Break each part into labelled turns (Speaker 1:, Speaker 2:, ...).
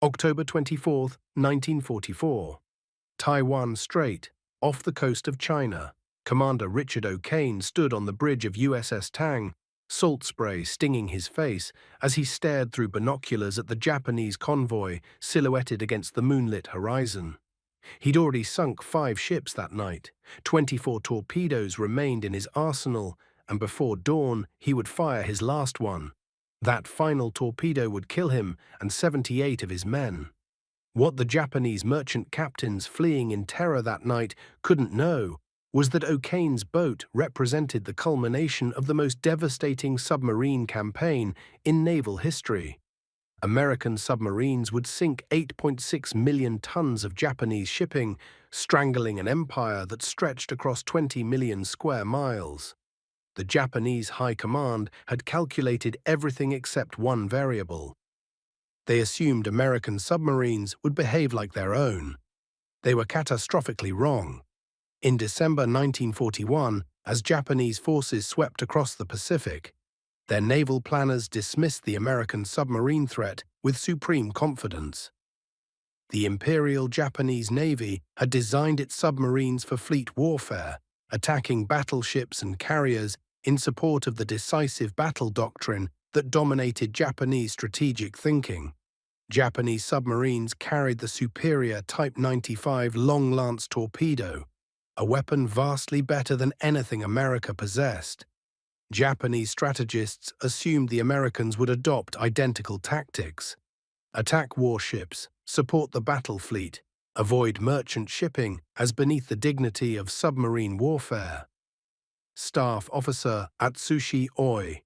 Speaker 1: October 24, 1944. Taiwan Strait, off the coast of China. Commander Richard O'Kane stood on the bridge of USS Tang, salt spray stinging his face as he stared through binoculars at the Japanese convoy silhouetted against the moonlit horizon. He'd already sunk 5 ships that night. 24 torpedoes remained in his arsenal, and before dawn he would fire his last one. That final torpedo would kill him and 78 of his men. What the Japanese merchant captains fleeing in terror that night couldn't know was that O'Kane's boat represented the culmination of the most devastating submarine campaign in naval history. American submarines would sink 8.6 million tons of Japanese shipping, strangling an empire that stretched across 20 million square miles. The Japanese High Command had calculated everything except one variable. They assumed American submarines would behave like their own. They were catastrophically wrong. In December 1941, as Japanese forces swept across the Pacific, their naval planners dismissed the American submarine threat with supreme confidence. The Imperial Japanese Navy had designed its submarines for fleet warfare, attacking battleships and carriers in support of the decisive battle doctrine that dominated Japanese strategic thinking. Japanese submarines carried the superior Type 95 long-lance torpedo, a weapon vastly better than anything America possessed. Japanese strategists assumed the Americans would adopt identical tactics: attack warships, support the battle fleet, avoid merchant shipping as beneath the dignity of submarine warfare. Staff Officer Atsushi Oi,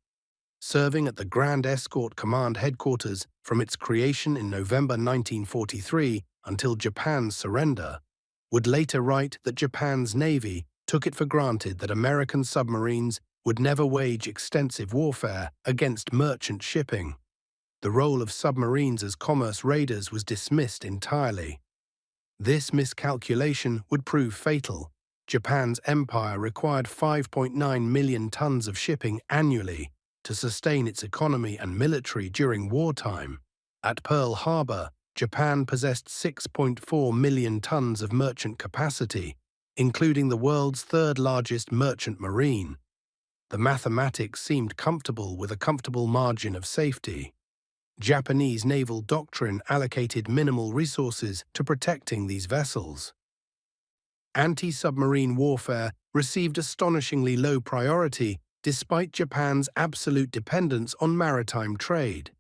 Speaker 1: serving at the Grand Escort Command Headquarters from its creation in November 1943 until Japan's surrender, would later write that Japan's Navy took it for granted that American submarines would never wage extensive warfare against merchant shipping. The role of submarines as commerce raiders was dismissed entirely. This miscalculation would prove fatal. Japan's empire required 5.9 million tons of shipping annually to sustain its economy and military during wartime. At Pearl Harbor, Japan possessed 6.4 million tons of merchant capacity, including the world's third-largest merchant marine. The mathematics seemed comfortable with a comfortable margin of safety. Japanese naval doctrine allocated minimal resources to protecting these vessels. Anti-submarine warfare received astonishingly low priority despite Japan's absolute dependence on maritime trade.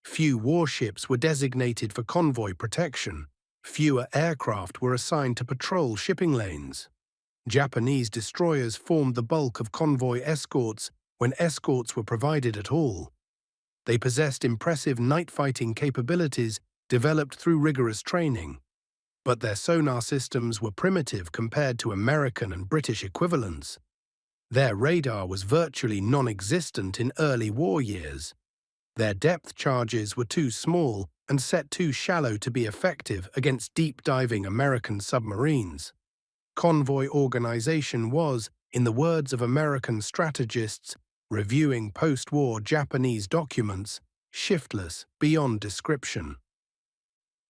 Speaker 1: Few warships were designated for convoy protection. Fewer aircraft were assigned to patrol shipping lanes. Japanese destroyers formed the bulk of convoy escorts when escorts were provided at all. They possessed impressive night-fighting capabilities developed through rigorous training, but their sonar systems were primitive compared to American and British equivalents. Their radar was virtually non-existent in early war years. Their depth charges were too small and set too shallow to be effective against deep-diving American submarines. Convoy organization was, in the words of American strategists reviewing post-war Japanese documents, shiftless beyond description.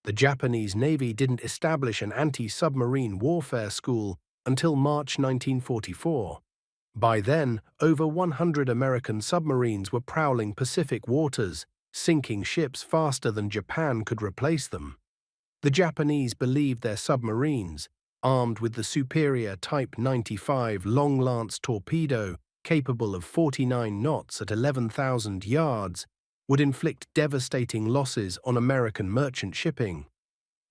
Speaker 1: The Japanese Navy didn't establish an anti-submarine warfare school until March 1944. By then, over 100 American submarines were prowling Pacific waters, sinking ships faster than Japan could replace them. The Japanese believed their submarines, armed with the superior Type 95 long-lance torpedo capable of 49 knots at 11,000 yards, would inflict devastating losses on American merchant shipping.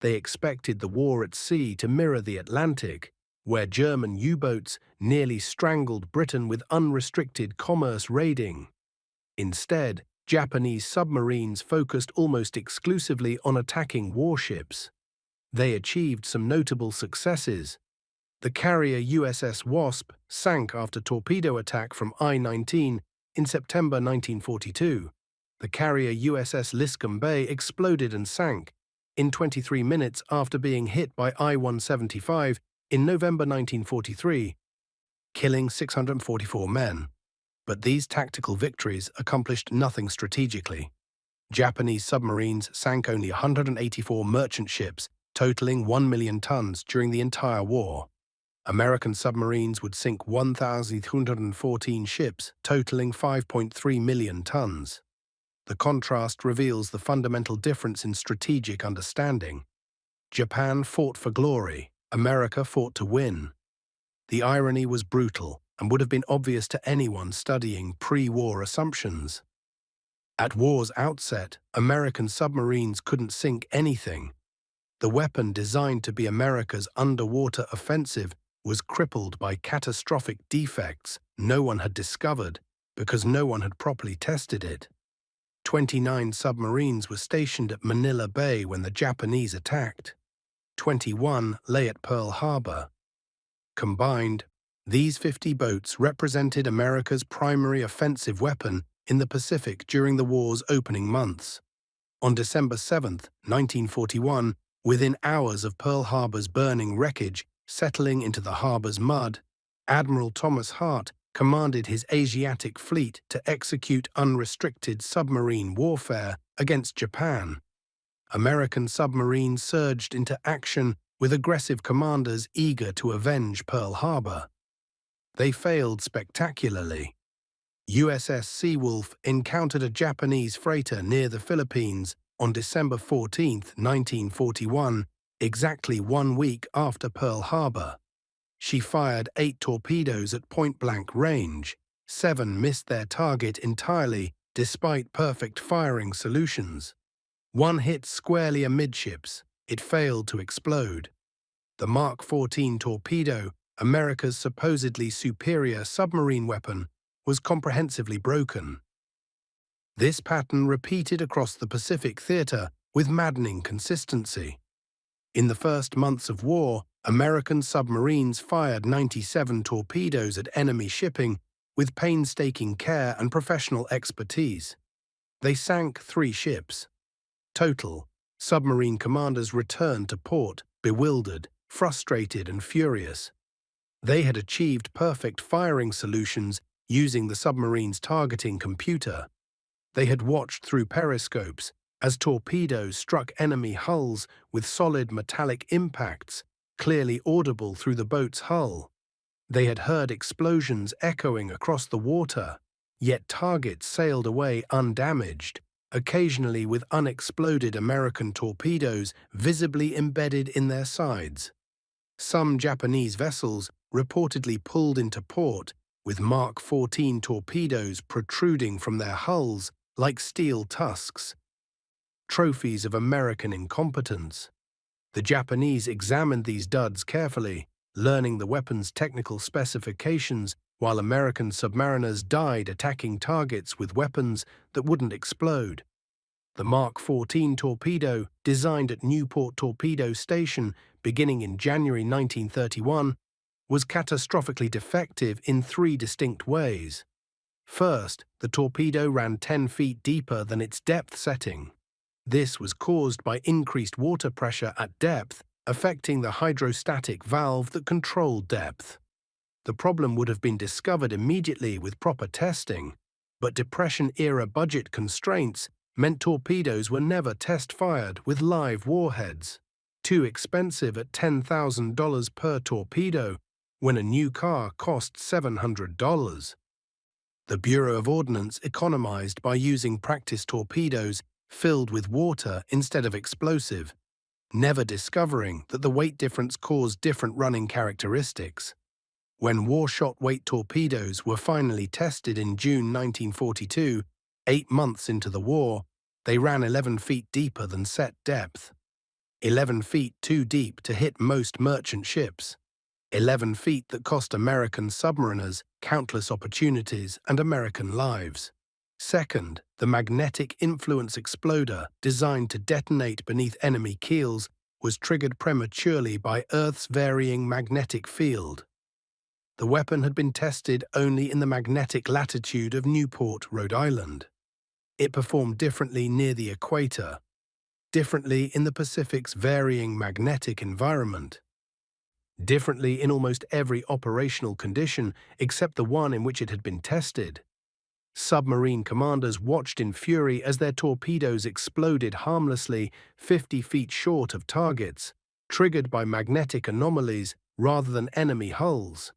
Speaker 1: They expected the war at sea to mirror the Atlantic, where German U-boats nearly strangled Britain with unrestricted commerce raiding. Instead, Japanese submarines focused almost exclusively on attacking warships. They achieved some notable successes. The carrier USS Wasp sank after torpedo attack from I-19 in September 1942. The carrier USS Liscome Bay exploded and sank in 23 minutes after being hit by I-175 in November 1943, killing 644 men. But these tactical victories accomplished nothing strategically. Japanese submarines sank only 184 merchant ships, totaling 1 million tons during the entire war. American submarines would sink 1,214 ships, totaling 5.3 million tons. The contrast reveals the fundamental difference in strategic understanding. Japan fought for glory, America fought to win. The irony was brutal and would have been obvious to anyone studying pre-war assumptions. At war's outset, American submarines couldn't sink anything. The weapon designed to be America's underwater offensive was crippled by catastrophic defects no one had discovered because no one had properly tested it. 29 submarines were stationed at Manila Bay when the Japanese attacked. 21 lay at Pearl Harbor. Combined, these 50 boats represented America's primary offensive weapon in the Pacific during the war's opening months. On December 7, 1941, within hours of Pearl Harbor's burning wreckage settling into the harbor's mud, Admiral Thomas Hart commanded his Asiatic fleet to execute unrestricted submarine warfare against Japan. American submarines surged into action with aggressive commanders eager to avenge Pearl Harbor. They failed spectacularly. USS Seawolf encountered a Japanese freighter near the Philippines on December 14, 1941, exactly 1 week after Pearl Harbor. She fired 8 torpedoes at point-blank range. 7 missed their target entirely, despite perfect firing solutions. 1 hit squarely amidships. It failed to explode. The Mark 14 torpedo, America's supposedly superior submarine weapon, was comprehensively broken. This pattern repeated across the Pacific theater with maddening consistency. In the first months of war, American submarines fired 97 torpedoes at enemy shipping with painstaking care and professional expertise. They sank 3 ships. Total, submarine commanders returned to port, bewildered, frustrated, and furious. They had achieved perfect firing solutions using the submarine's targeting computer. They had watched through periscopes as torpedoes struck enemy hulls with solid metallic impacts, clearly audible through the boat's hull. They had heard explosions echoing across the water, yet targets sailed away undamaged, occasionally with unexploded American torpedoes visibly embedded in their sides. Some Japanese vessels reportedly pulled into port with Mark 14 torpedoes protruding from their hulls like steel tusks, trophies of American incompetence. The Japanese examined these duds carefully, learning the weapon's technical specifications, while American submariners died attacking targets with weapons that wouldn't explode. The Mark 14 torpedo, designed at Newport Torpedo Station beginning in January 1931, was catastrophically defective in 3 distinct ways. First, the torpedo ran 10 feet deeper than its depth setting. This was caused by increased water pressure at depth, affecting the hydrostatic valve that controlled depth. The problem would have been discovered immediately with proper testing, but Depression-era budget constraints meant torpedoes were never test-fired with live warheads. Too expensive at $10,000 per torpedo, when a new car cost $700. The Bureau of Ordnance economized by using practice torpedoes filled with water instead of explosive, never discovering that the weight difference caused different running characteristics. When war-shot-weight torpedoes were finally tested in June 1942, 8 months into the war, they ran 11 feet deeper than set depth. 11 feet too deep to hit most merchant ships. 11 feet that cost American submariners countless opportunities and American lives. Second, the magnetic influence exploder, designed to detonate beneath enemy keels, was triggered prematurely by Earth's varying magnetic field. The weapon had been tested only in the magnetic latitude of Newport, Rhode Island. It performed differently near the equator, differently in the Pacific's varying magnetic environment, differently in almost every operational condition except the one in which it had been tested. Submarine commanders watched in fury as their torpedoes exploded harmlessly 50 feet short of targets, triggered by magnetic anomalies rather than enemy hulls.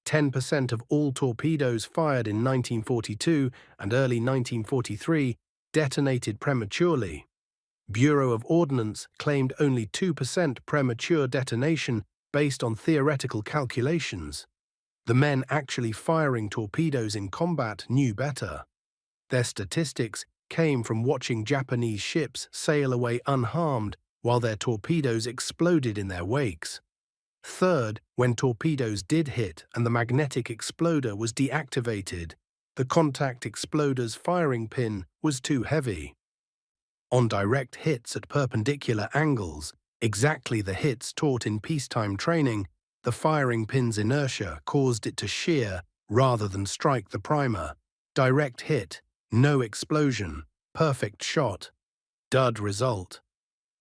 Speaker 1: 10% of all torpedoes fired in 1942 and early 1943 detonated prematurely. Bureau of Ordnance claimed only 2% premature detonation based on theoretical calculations. The men actually firing torpedoes in combat knew better. Their statistics came from watching Japanese ships sail away unharmed while their torpedoes exploded in their wakes. Third, when torpedoes did hit and the magnetic exploder was deactivated, the contact exploder's firing pin was too heavy. On direct hits at perpendicular angles, exactly the hits taught in peacetime training, the firing pin's inertia caused it to shear rather than strike the primer. Direct hit, no explosion, perfect shot. Dud result.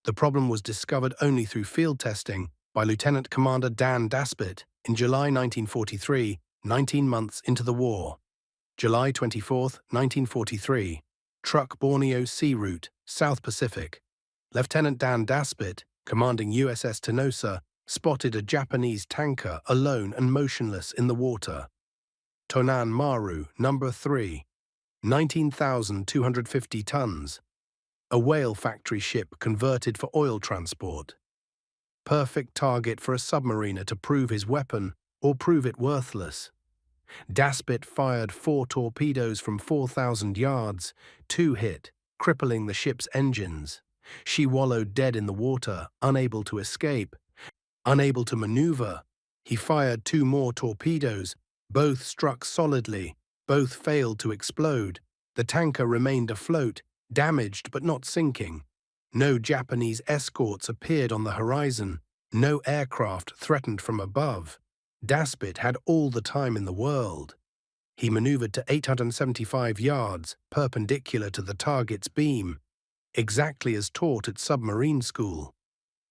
Speaker 1: The problem was discovered only through field testing by Lieutenant Commander Dan Daspit in July 1943, 19 months into the war. July 24, 1943. Truck Borneo Sea Route, South Pacific. Lieutenant Dan Daspit, commanding USS Tenosa, spotted a Japanese tanker alone and motionless in the water. Tonan Maru, number 3, 19,250 tons. A whale factory ship converted for oil transport. Perfect target for a submariner to prove his weapon or prove it worthless. Daspit fired 4 torpedoes from 4,000 yards, 2 hit, crippling the ship's engines. She wallowed dead in the water, unable to escape, unable to maneuver. He fired 2 more torpedoes. Both struck solidly. Both failed to explode. The tanker remained afloat, damaged but not sinking. No Japanese escorts appeared on the horizon. No aircraft threatened from above. Daspit had all the time in the world. He maneuvered to 875 yards, perpendicular to the target's beam, exactly as taught at submarine school.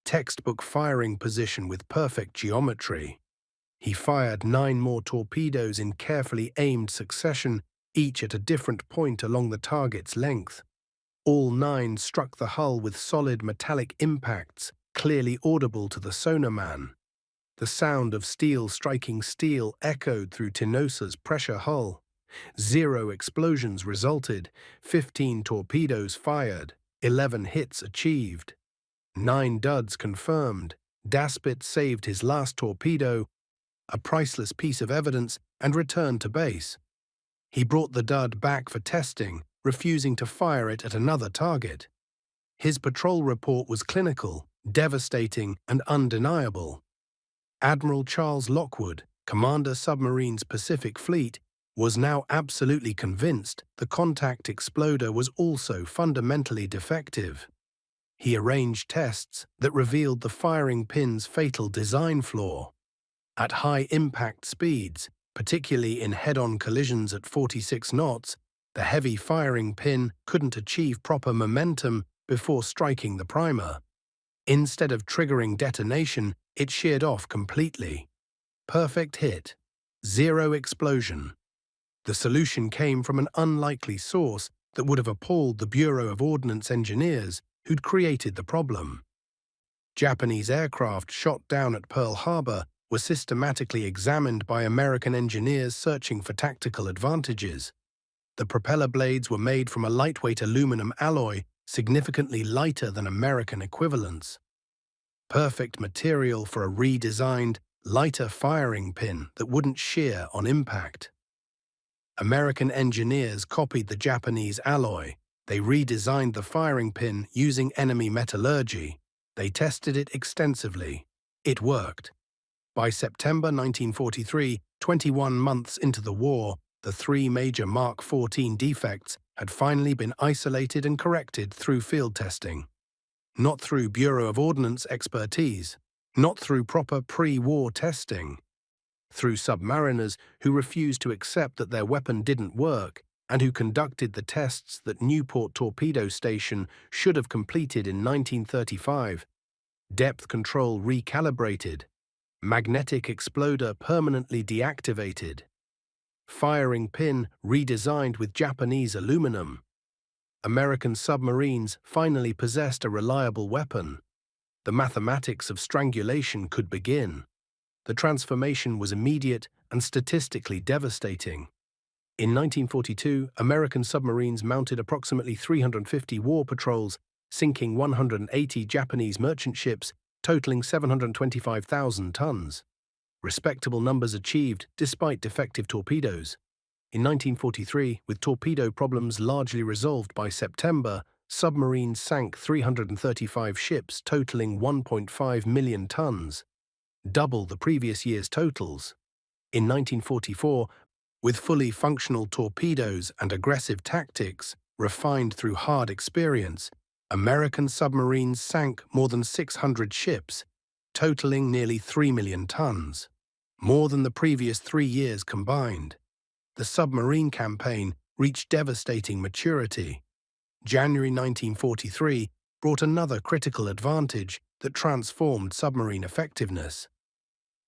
Speaker 1: Textbook firing position with perfect geometry. He fired 9 more torpedoes in carefully aimed succession, each at a different point along the target's length. All 9 struck the hull with solid metallic impacts, clearly audible to the sonarman. The sound of steel striking steel echoed through Tenosa's pressure hull. 0 explosions resulted, 15 torpedoes fired, 11 hits achieved. 9 duds confirmed. Daspit saved his last torpedo, a priceless piece of evidence, and returned to base. He brought the dud back for testing, refusing to fire it at another target. His patrol report was clinical, devastating, and undeniable. Admiral Charles Lockwood, Commander Submarines Pacific Fleet, was now absolutely convinced the contact exploder was also fundamentally defective. He arranged tests that revealed the firing pin's fatal design flaw. At high impact speeds, particularly in head-on collisions at 46 knots, the heavy firing pin couldn't achieve proper momentum before striking the primer. Instead of triggering detonation, it sheared off completely. Perfect hit. 0 explosion. The solution came from an unlikely source that would have appalled the Bureau of Ordnance engineers who'd created the problem. Japanese aircraft shot down at Pearl Harbor were systematically examined by American engineers searching for tactical advantages. The propeller blades were made from a lightweight aluminum alloy significantly lighter than American equivalents. Perfect material for a redesigned, lighter firing pin that wouldn't shear on impact. American engineers copied the Japanese alloy. They redesigned the firing pin using enemy metallurgy. They tested it extensively. It worked. By September 1943, 21 months into the war, the 3 major Mark 14 defects had finally been isolated and corrected through field testing. Not through Bureau of Ordnance expertise, not through proper pre-war testing. Through submariners who refused to accept that their weapon didn't work and who conducted the tests that Newport Torpedo Station should have completed in 1935. Depth control recalibrated. Magnetic exploder permanently deactivated. Firing pin redesigned with Japanese aluminum. American submarines finally possessed a reliable weapon. The mathematics of strangulation could begin. The transformation was immediate and statistically devastating. In 1942, American submarines mounted approximately 350 war patrols, sinking 180 Japanese merchant ships, totaling 725,000 tons. Respectable numbers achieved despite defective torpedoes. In 1943, with torpedo problems largely resolved by September, submarines sank 335 ships totaling 1.5 million tons, double the previous year's totals. In 1944, with fully functional torpedoes and aggressive tactics refined through hard experience, American submarines sank more than 600 ships, totaling nearly 3 million tons, more than the previous 3 years combined. The submarine campaign reached devastating maturity. January 1943 brought another critical advantage that transformed submarine effectiveness.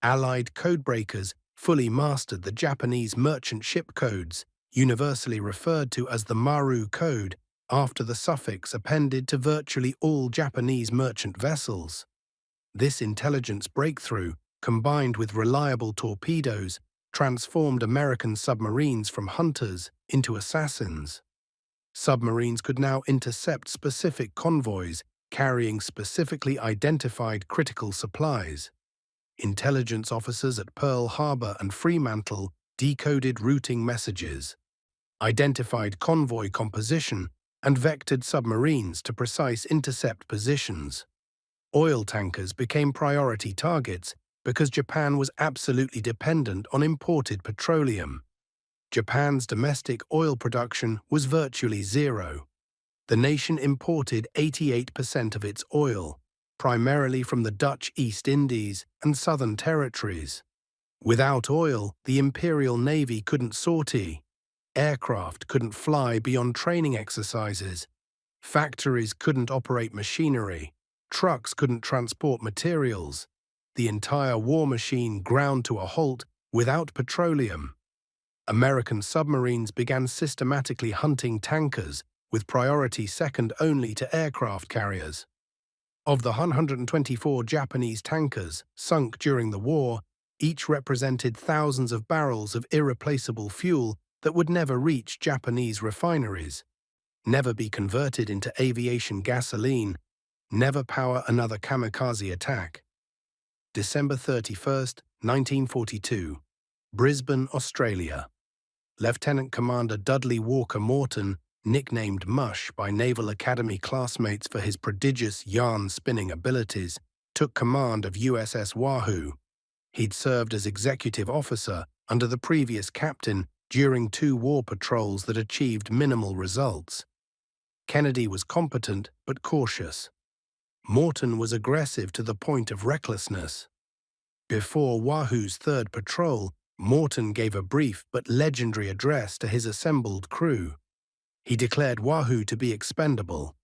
Speaker 1: Allied codebreakers fully mastered the Japanese merchant ship codes, universally referred to as the Maru code, after the suffix appended to virtually all Japanese merchant vessels. This intelligence breakthrough, combined with reliable torpedoes, transformed American submarines from hunters into assassins. Submarines could now intercept specific convoys carrying specifically identified critical supplies. Intelligence officers at Pearl Harbor and Fremantle decoded routing messages, identified convoy composition, and vectored submarines to precise intercept positions. Oil tankers became priority targets because Japan was absolutely dependent on imported petroleum. Japan's domestic oil production was virtually zero. The nation imported 88% of its oil, primarily from the Dutch East Indies and Southern Territories. Without oil, the Imperial Navy couldn't sortie. Aircraft couldn't fly beyond training exercises. Factories couldn't operate machinery. Trucks couldn't transport materials. The entire war machine ground to a halt without petroleum. American submarines began systematically hunting tankers, with priority second only to aircraft carriers. Of the 124 Japanese tankers sunk during the war, each represented thousands of barrels of irreplaceable fuel that would never reach Japanese refineries, never be converted into aviation gasoline, never power another kamikaze attack. December 31st, 1942, Brisbane, Australia. Lieutenant Commander Dudley Walker Morton, nicknamed Mush by Naval Academy classmates for his prodigious yarn-spinning abilities, took command of USS Wahoo. He'd served as executive officer under the previous captain during 2 war patrols that achieved minimal results. Kennedy was competent but cautious. Morton was aggressive to the point of recklessness. Before Wahoo's 3rd patrol, Morton gave a brief but legendary address to his assembled crew. He declared Wahoo to be expendable.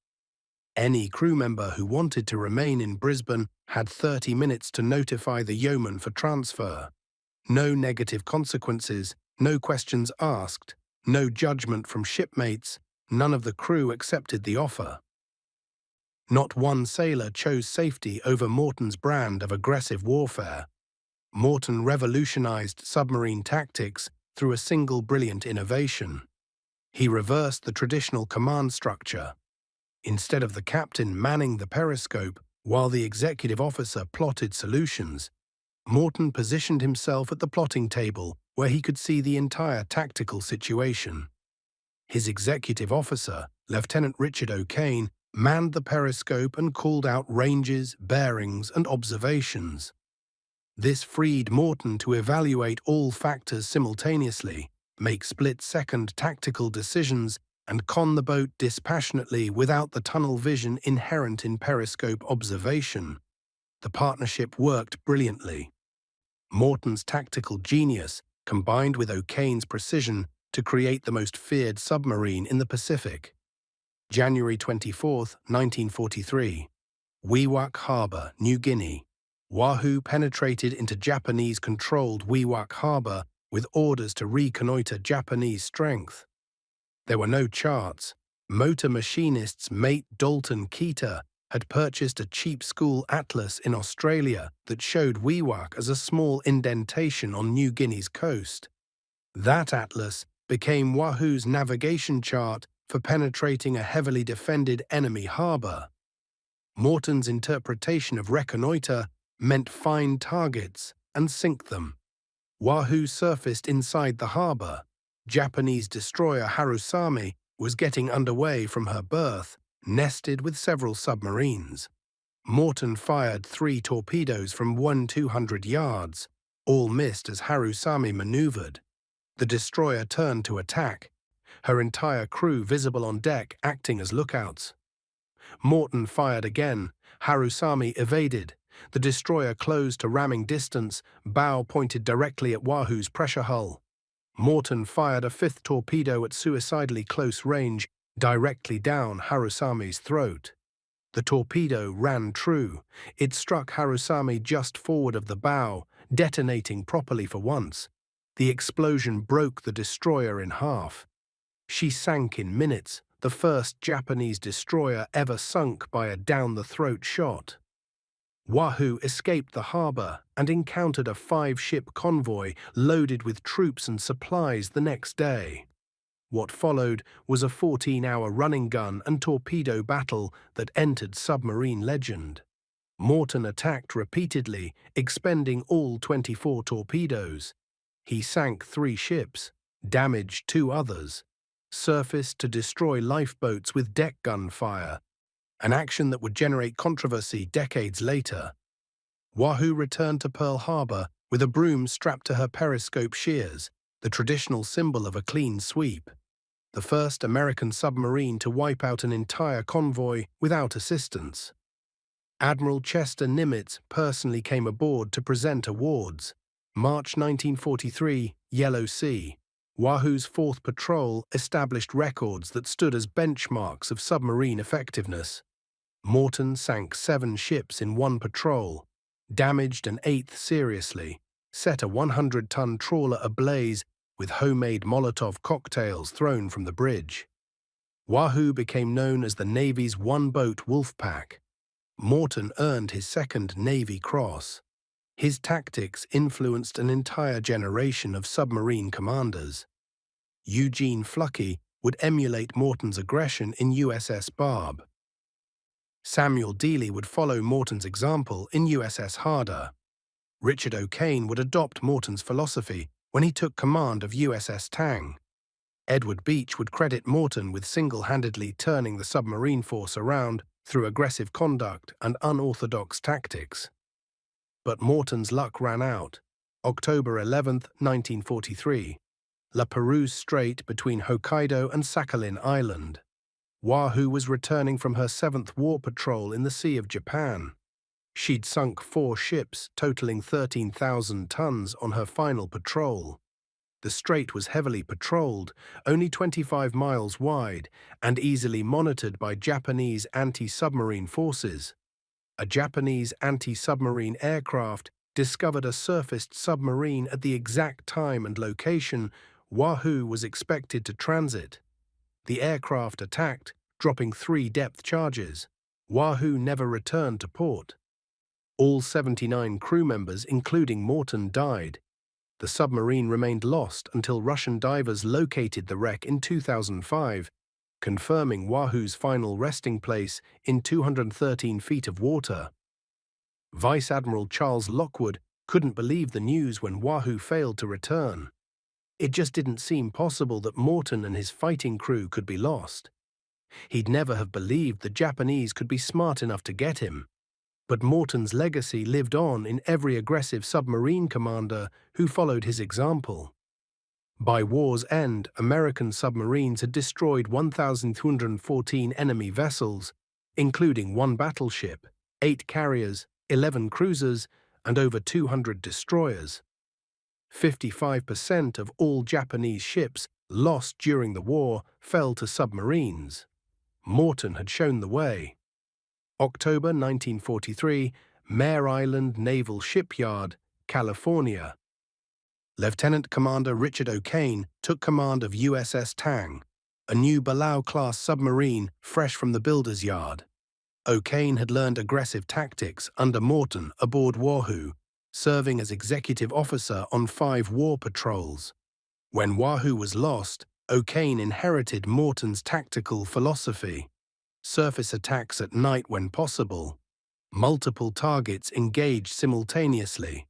Speaker 1: Any crew member who wanted to remain in Brisbane had 30 minutes to notify the yeoman for transfer. No negative consequences, no questions asked, no judgment from shipmates, none of the crew accepted the offer. Not one sailor chose safety over Morton's brand of aggressive warfare. Morton revolutionized submarine tactics through a single brilliant innovation. He reversed the traditional command structure. Instead of the captain manning the periscope while the executive officer plotted solutions, Morton positioned himself at the plotting table where he could see the entire tactical situation. His executive officer, Lieutenant Richard O'Kane, manned the periscope and called out ranges, bearings, and observations. This freed Morton to evaluate all factors simultaneously, make split-second tactical decisions, and con the boat dispassionately without the tunnel vision inherent in periscope observation. The partnership worked brilliantly. Morton's tactical genius combined with O'Kane's precision to create the most feared submarine in the Pacific. January 24, 1943. Wewak Harbor, New Guinea. Wahoo penetrated into Japanese-controlled Wewak Harbor with orders to reconnoiter Japanese strength. There were no charts. Motor machinist's mate Dalton Keeter had purchased a cheap school atlas in Australia that showed Wewak as a small indentation on New Guinea's coast. That atlas became Wahoo's navigation chart for penetrating a heavily defended enemy harbour. Morton's interpretation of reconnoiter meant find targets and sink them. Wahoo surfaced inside the harbour. Japanese destroyer Harusame was getting underway from her berth, nested with several submarines. Morton fired 3 torpedoes from 200 yards. All missed as Harusame maneuvered. The destroyer turned to attack, her entire crew visible on deck acting as lookouts. Morton fired again. Harusame evaded. The destroyer closed to ramming distance, bow pointed directly at Wahoo's pressure hull. Morton fired a 5th torpedo at suicidally close range, directly down Harusame's throat. The torpedo ran true. It struck Harusame just forward of the bow, detonating properly for once. The explosion broke the destroyer in half. She sank in minutes, the first Japanese destroyer ever sunk by a down-the-throat shot. Wahoo escaped the harbour and encountered a 5-ship convoy loaded with troops and supplies the next day. What followed was a 14-hour running gun and torpedo battle that entered submarine legend. Morton attacked repeatedly, expending all 24 torpedoes. He sank 3 ships, damaged 2 others, surfaced to destroy lifeboats with deck gun fire, an action that would generate controversy decades later. Wahoo returned to Pearl Harbor with a broom strapped to her periscope shears, the traditional symbol of a clean sweep. The first American submarine to wipe out an entire convoy without assistance. Admiral Chester Nimitz personally came aboard to present awards. March 1943, Yellow Sea. Wahoo's 4th patrol established records that stood as benchmarks of submarine effectiveness. Morton sank 7 ships in one patrol, damaged an 8th seriously, set a 100-ton trawler ablaze with homemade Molotov cocktails thrown from the bridge. Wahoo became known as the Navy's one-boat wolf pack. Morton earned his 2nd Navy Cross. His tactics influenced an entire generation of submarine commanders. Eugene Fluckey would emulate Morton's aggression in USS Barb. Samuel Dealey would follow Morton's example in USS Harder. Richard O'Kane would adopt Morton's philosophy when he took command of USS Tang. Edward Beach would credit Morton with single-handedly turning the submarine force around through aggressive conduct and unorthodox tactics. But Morton's luck ran out. October 11, 1943. La Perouse Strait between Hokkaido and Sakhalin Island. Wahoo was returning from her 7th war patrol in the Sea of Japan. She'd sunk 4 ships, totaling 13,000 tons on her final patrol. The strait was heavily patrolled, only 25 miles wide, and easily monitored by Japanese anti-submarine forces. A Japanese anti-submarine aircraft discovered a surfaced submarine at the exact time and location Wahoo was expected to transit. The aircraft attacked, dropping 3 depth charges. Wahoo never returned to port. All 79 crew members, including Morton, died. The submarine remained lost until Russian divers located the wreck in 2005, confirming Wahoo's final resting place in 213 feet of water. Vice Admiral Charles Lockwood couldn't believe the news when Wahoo failed to return. It just didn't seem possible that Morton and his fighting crew could be lost. He'd never have believed the Japanese could be smart enough to get him. But Morton's legacy lived on in every aggressive submarine commander who followed his example. By war's end, American submarines had destroyed 1,214 enemy vessels, including 1 battleship, 8 carriers, 11 cruisers, and over 200 destroyers. 55% of all Japanese ships lost during the war fell to submarines. Morton had shown the way. October 1943, Mare Island Naval Shipyard, California. Lieutenant Commander Richard O'Kane took command of USS Tang, a new Balau-class submarine fresh from the builder's yard. O'Kane had learned aggressive tactics under Morton aboard Wahoo, serving as executive officer on 5 war patrols. When Wahoo was lost, O'Kane inherited Morton's tactical philosophy: surface attacks at night when possible, multiple targets engaged simultaneously,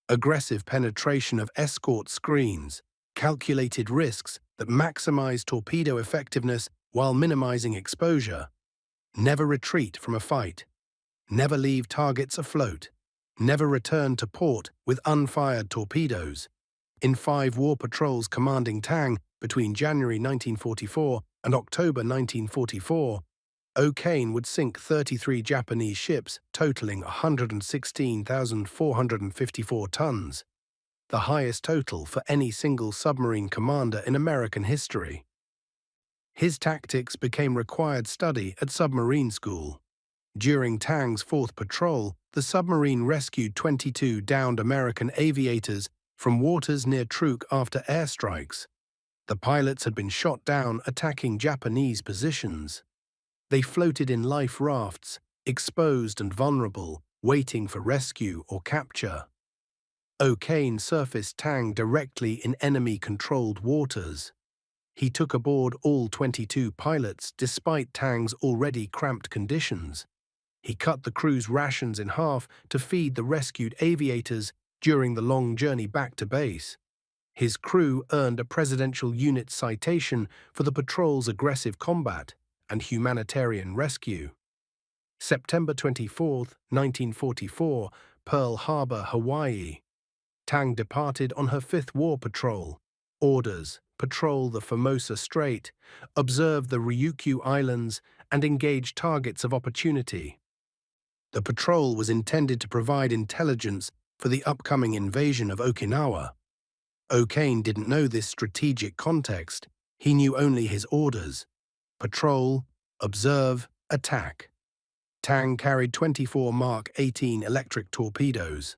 Speaker 1: aggressive penetration of escort screens, calculated risks that maximize torpedo effectiveness while minimizing exposure, never retreat from a fight, never leave targets afloat, never return to port with unfired torpedoes. In 5 war patrols commanding Tang between January 1944 and October 1944, O'Kane would sink 33 Japanese ships totaling 116,454 tons, the highest total for any single submarine commander in American history. His tactics became required study at submarine school. During Tang's 4th patrol, the submarine rescued 22 downed American aviators from waters near Truk after airstrikes. The pilots had been shot down attacking Japanese positions. They floated in life rafts, exposed and vulnerable, waiting for rescue or capture. O'Kane surfaced Tang directly in enemy-controlled waters. He took aboard all 22 pilots despite Tang's already cramped conditions. He cut the crew's rations in half to feed the rescued aviators during the long journey back to base. His crew earned a Presidential Unit Citation for the patrol's aggressive combat and humanitarian rescue. September 24, 1944, Pearl Harbor, Hawaii. Tang departed on her 5th war patrol. Orders: patrol the Formosa Strait, observe the Ryukyu Islands, and engage targets of opportunity. The patrol was intended to provide intelligence for the upcoming invasion of Okinawa. O'Kane didn't know this strategic context. He knew only his orders: patrol, observe, attack. Tang carried 24 Mark 18 electric torpedoes.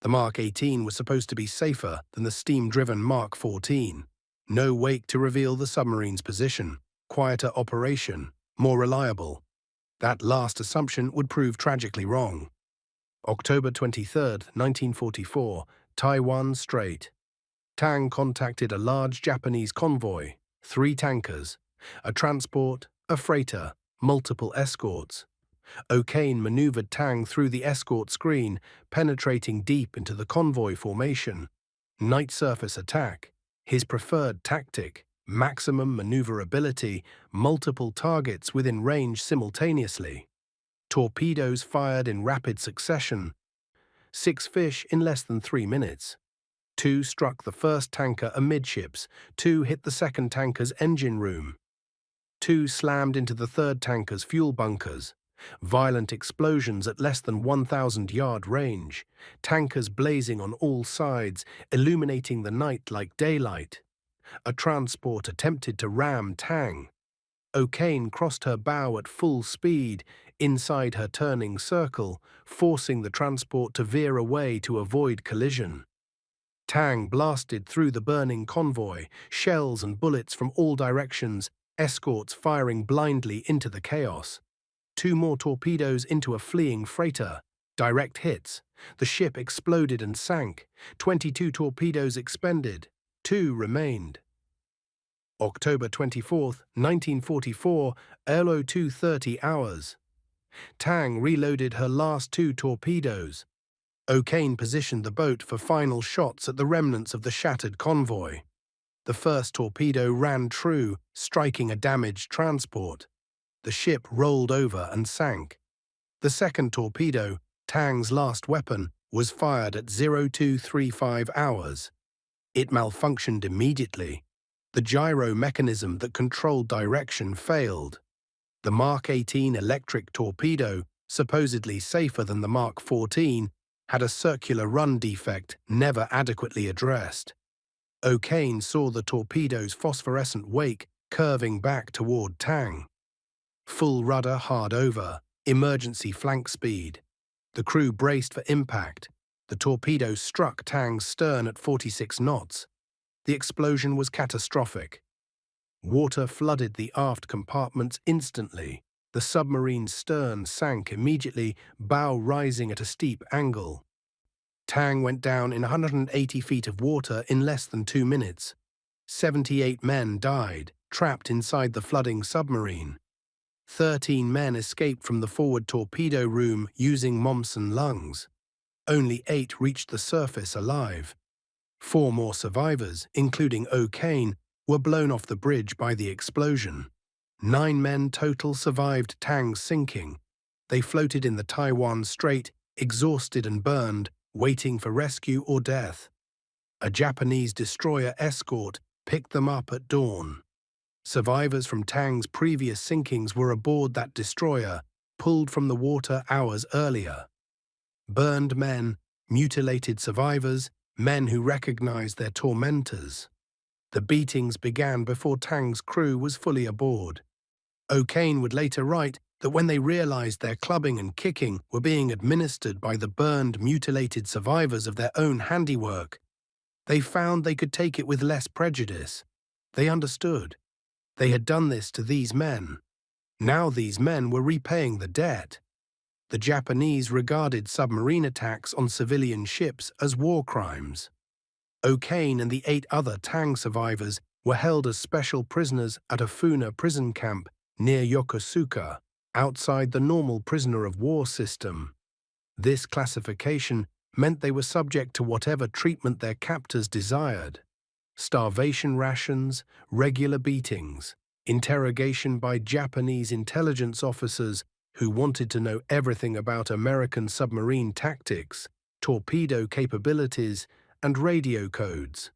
Speaker 1: The Mark 18 was supposed to be safer than the steam-driven Mark 14. No wake to reveal the submarine's position, quieter operation, more reliable. That last assumption would prove tragically wrong. October 23, 1944, Taiwan Strait. Tang contacted a large Japanese convoy, 3 tankers, a transport, a freighter, multiple escorts. O'Kane maneuvered Tang through the escort screen, penetrating deep into the convoy formation. Night surface attack, his preferred tactic, maximum maneuverability, multiple targets within range simultaneously. Torpedoes fired in rapid succession. 6 fish in less than 3 minutes. 2 struck the first tanker amidships, 2 hit the second tanker's engine room. 2 slammed into the third tanker's fuel bunkers. Violent explosions at less than 1,000-yard range, tankers blazing on all sides, illuminating the night like daylight. A transport attempted to ram Tang. O'Kane crossed her bow at full speed, inside her turning circle, forcing the transport to veer away to avoid collision. Tang blasted through the burning convoy, shells and bullets from all directions, escorts firing blindly into the chaos. 2 more torpedoes into a fleeing freighter. Direct hits. The ship exploded and sank. 22 torpedoes expended. 2 remained. October 24, 1944, early 2:30 hours. Tang reloaded her last 2 torpedoes. O'Kane positioned the boat for final shots at the remnants of the shattered convoy. The first torpedo ran true, striking a damaged transport. The ship rolled over and sank. The second torpedo, Tang's last weapon, was fired at 0235 hours. It malfunctioned immediately. The gyro mechanism that controlled direction failed. The Mark 18 electric torpedo, supposedly safer than the Mark 14, had a circular run defect never adequately addressed. O'Kane saw the torpedo's phosphorescent wake curving back toward Tang. Full rudder hard over, emergency flank speed. The crew braced for impact. The torpedo struck Tang's stern at 46 knots. The explosion was catastrophic. Water flooded the aft compartments instantly. The submarine's stern sank immediately, bow rising at a steep angle. Tang went down in 180 feet of water in less than 2 minutes. 78 men died, trapped inside the flooding submarine. 13 men escaped from the forward torpedo room using Momsen lungs. Only 8 reached the surface alive. 4 more survivors, including O'Kane, were blown off the bridge by the explosion. 9 men total survived Tang's sinking. They floated in the Taiwan Strait, exhausted and burned, waiting for rescue or death. A Japanese destroyer escort picked them up at dawn. Survivors from Tang's previous sinkings were aboard that destroyer, pulled from the water hours earlier. Burned men, mutilated survivors, men who recognized their tormentors. The beatings began before Tang's crew was fully aboard. O'Kane would later write that when they realized their clubbing and kicking were being administered by the burned, mutilated survivors of their own handiwork, they found they could take it with less prejudice. They understood. They had done this to these men. Now these men were repaying the debt. The Japanese regarded submarine attacks on civilian ships as war crimes. O'Kane and the 8 other Tang survivors were held as special prisoners at a Funa prison camp near Yokosuka, outside the normal prisoner of war system. This classification meant they were subject to whatever treatment their captors desired. Starvation rations, regular beatings, interrogation by Japanese intelligence officers who wanted to know everything about American submarine tactics, torpedo capabilities, and radio codes.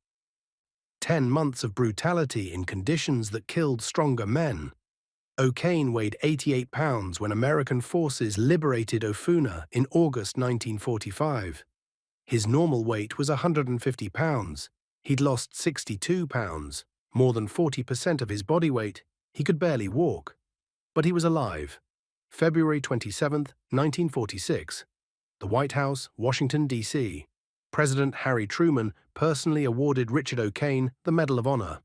Speaker 1: 10 months of brutality in conditions that killed stronger men. O'Kane weighed 88 pounds when American forces liberated Ofuna in August 1945. His normal weight was 150 pounds. He'd lost 62 pounds, more than 40% of his body weight. He could barely walk. But he was alive. February 27, 1946. The White House, Washington, D.C. President Harry Truman personally awarded Richard O'Kane the Medal of Honor.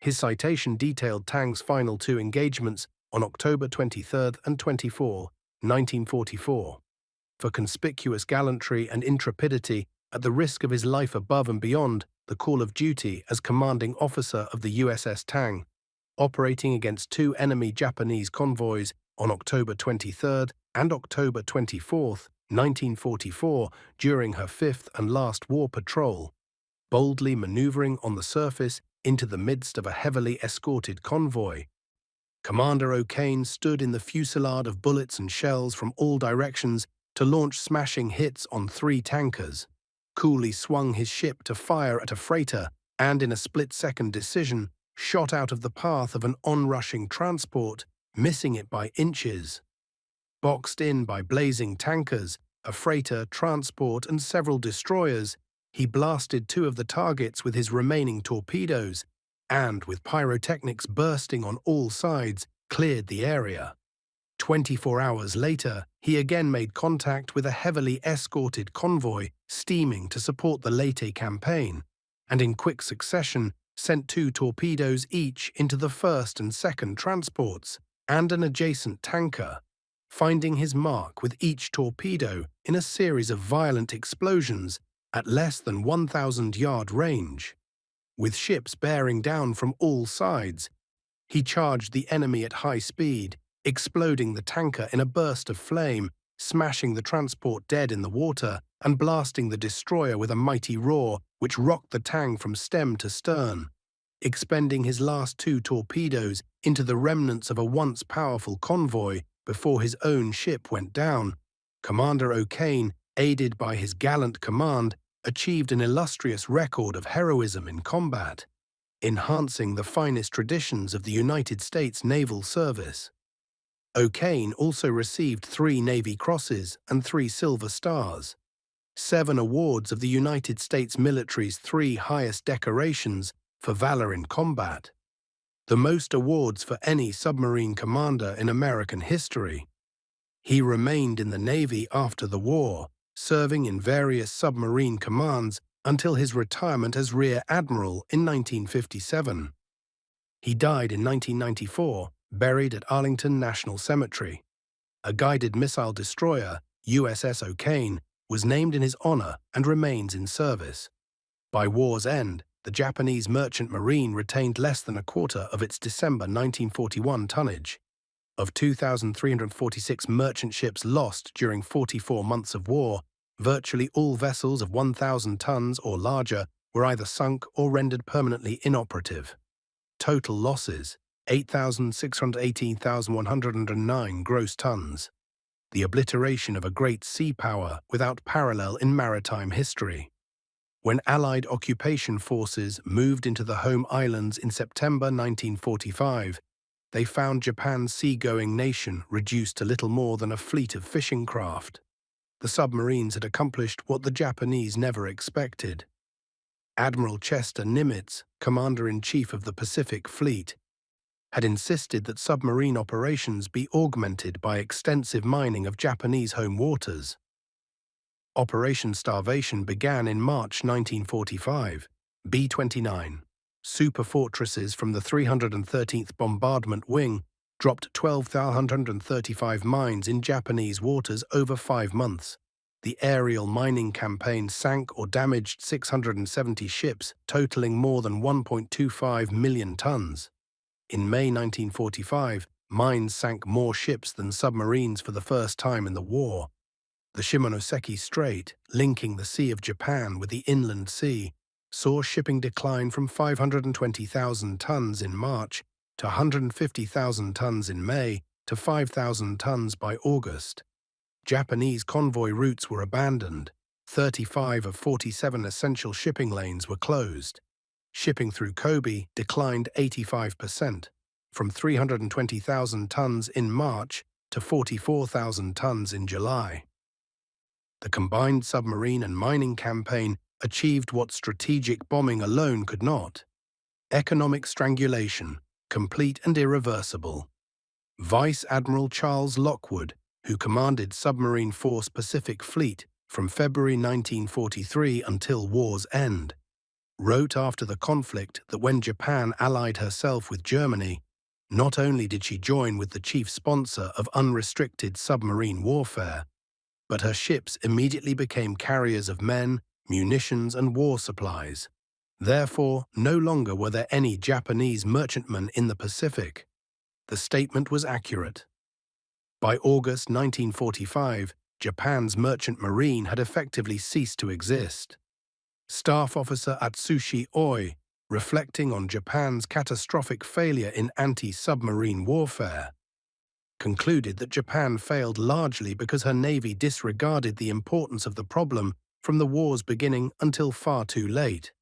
Speaker 1: His citation detailed Tang's final 2 engagements on October 23 and 24, 1944. For conspicuous gallantry and intrepidity at the risk of his life above and beyond the call of duty as commanding officer of the USS Tang, operating against 2 enemy Japanese convoys on October 23 and October 24, 1944, during her 5th and last war patrol, boldly maneuvering on the surface into the midst of a heavily escorted convoy. Commander O'Kane stood in the fusillade of bullets and shells from all directions to launch smashing hits on 3 tankers, coolly swung his ship to fire at a freighter, and in a split-second decision, shot out of the path of an onrushing transport, missing it by inches. Boxed in by blazing tankers, a freighter, transport, and several destroyers, he blasted 2 of the targets with his remaining torpedoes and, with pyrotechnics bursting on all sides, cleared the area. 24 hours later, he again made contact with a heavily escorted convoy steaming to support the Leyte campaign, and in quick succession sent 2 torpedoes each into the first and second transports and an adjacent tanker, finding his mark with each torpedo in a series of violent explosions at less than 1,000-yard range. With ships bearing down from all sides, he charged the enemy at high speed, exploding the tanker in a burst of flame, smashing the transport dead in the water, and blasting the destroyer with a mighty roar which rocked the Tang from stem to stern. Expending his last 2 torpedoes into the remnants of a once powerful convoy before his own ship went down, Commander O'Kane, aided by his gallant command, achieved an illustrious record of heroism in combat, enhancing the finest traditions of the United States Naval Service. O'Kane also received 3 Navy Crosses and 3 Silver Stars, 7 awards of the United States military's 3 highest decorations for valor in combat, the most awards for any submarine commander in American history. He remained in the Navy after the war, serving in various submarine commands until his retirement as Rear Admiral in 1957. He died in 1994, buried at Arlington National Cemetery. A guided missile destroyer, USS O'Kane, was named in his honor and remains in service. By war's end, the Japanese merchant marine retained less than a quarter of its December 1941 tonnage. Of 2,346 merchant ships lost during 44 months of war, virtually all vessels of 1,000 tons or larger were either sunk or rendered permanently inoperative. Total losses: 8,618,109 gross tons. The obliteration of a great sea power without parallel in maritime history. When Allied occupation forces moved into the home islands in September 1945, they found Japan's seagoing nation reduced to little more than a fleet of fishing craft. The submarines had accomplished what the Japanese never expected. Admiral Chester Nimitz, Commander-in-Chief of the Pacific Fleet, had insisted that submarine operations be augmented by extensive mining of Japanese home waters. Operation Starvation began in March 1945. B-29 superfortresses from the 313th Bombardment Wing dropped 12,135 mines in Japanese waters over 5 months. The aerial mining campaign sank or damaged 670 ships, totaling more than 1.25 million tons. In May 1945, mines sank more ships than submarines for the first time in the war. The Shimonoseki Strait, linking the Sea of Japan with the Inland Sea, saw shipping decline from 520,000 tons in March to 150,000 tons in May to 5,000 tons by August. Japanese convoy routes were abandoned. 35 of 47 essential shipping lanes were closed. Shipping through Kobe declined 85%, from 320,000 tons in March to 44,000 tons in July. The combined submarine and mining campaign achieved what strategic bombing alone could not: economic strangulation, complete and irreversible. Vice Admiral Charles Lockwood, who commanded Submarine Force Pacific Fleet from February 1943 until war's end, wrote after the conflict that when Japan allied herself with Germany, not only did she join with the chief sponsor of unrestricted submarine warfare, but her ships immediately became carriers of men, munitions, and war supplies. Therefore, no longer were there any Japanese merchantmen in the Pacific. The statement was accurate. By August 1945, Japan's merchant marine had effectively ceased to exist. Staff Officer Atsushi Oi, reflecting on Japan's catastrophic failure in anti-submarine warfare, concluded that Japan failed largely because her navy disregarded the importance of the problem from the war's beginning until far too late.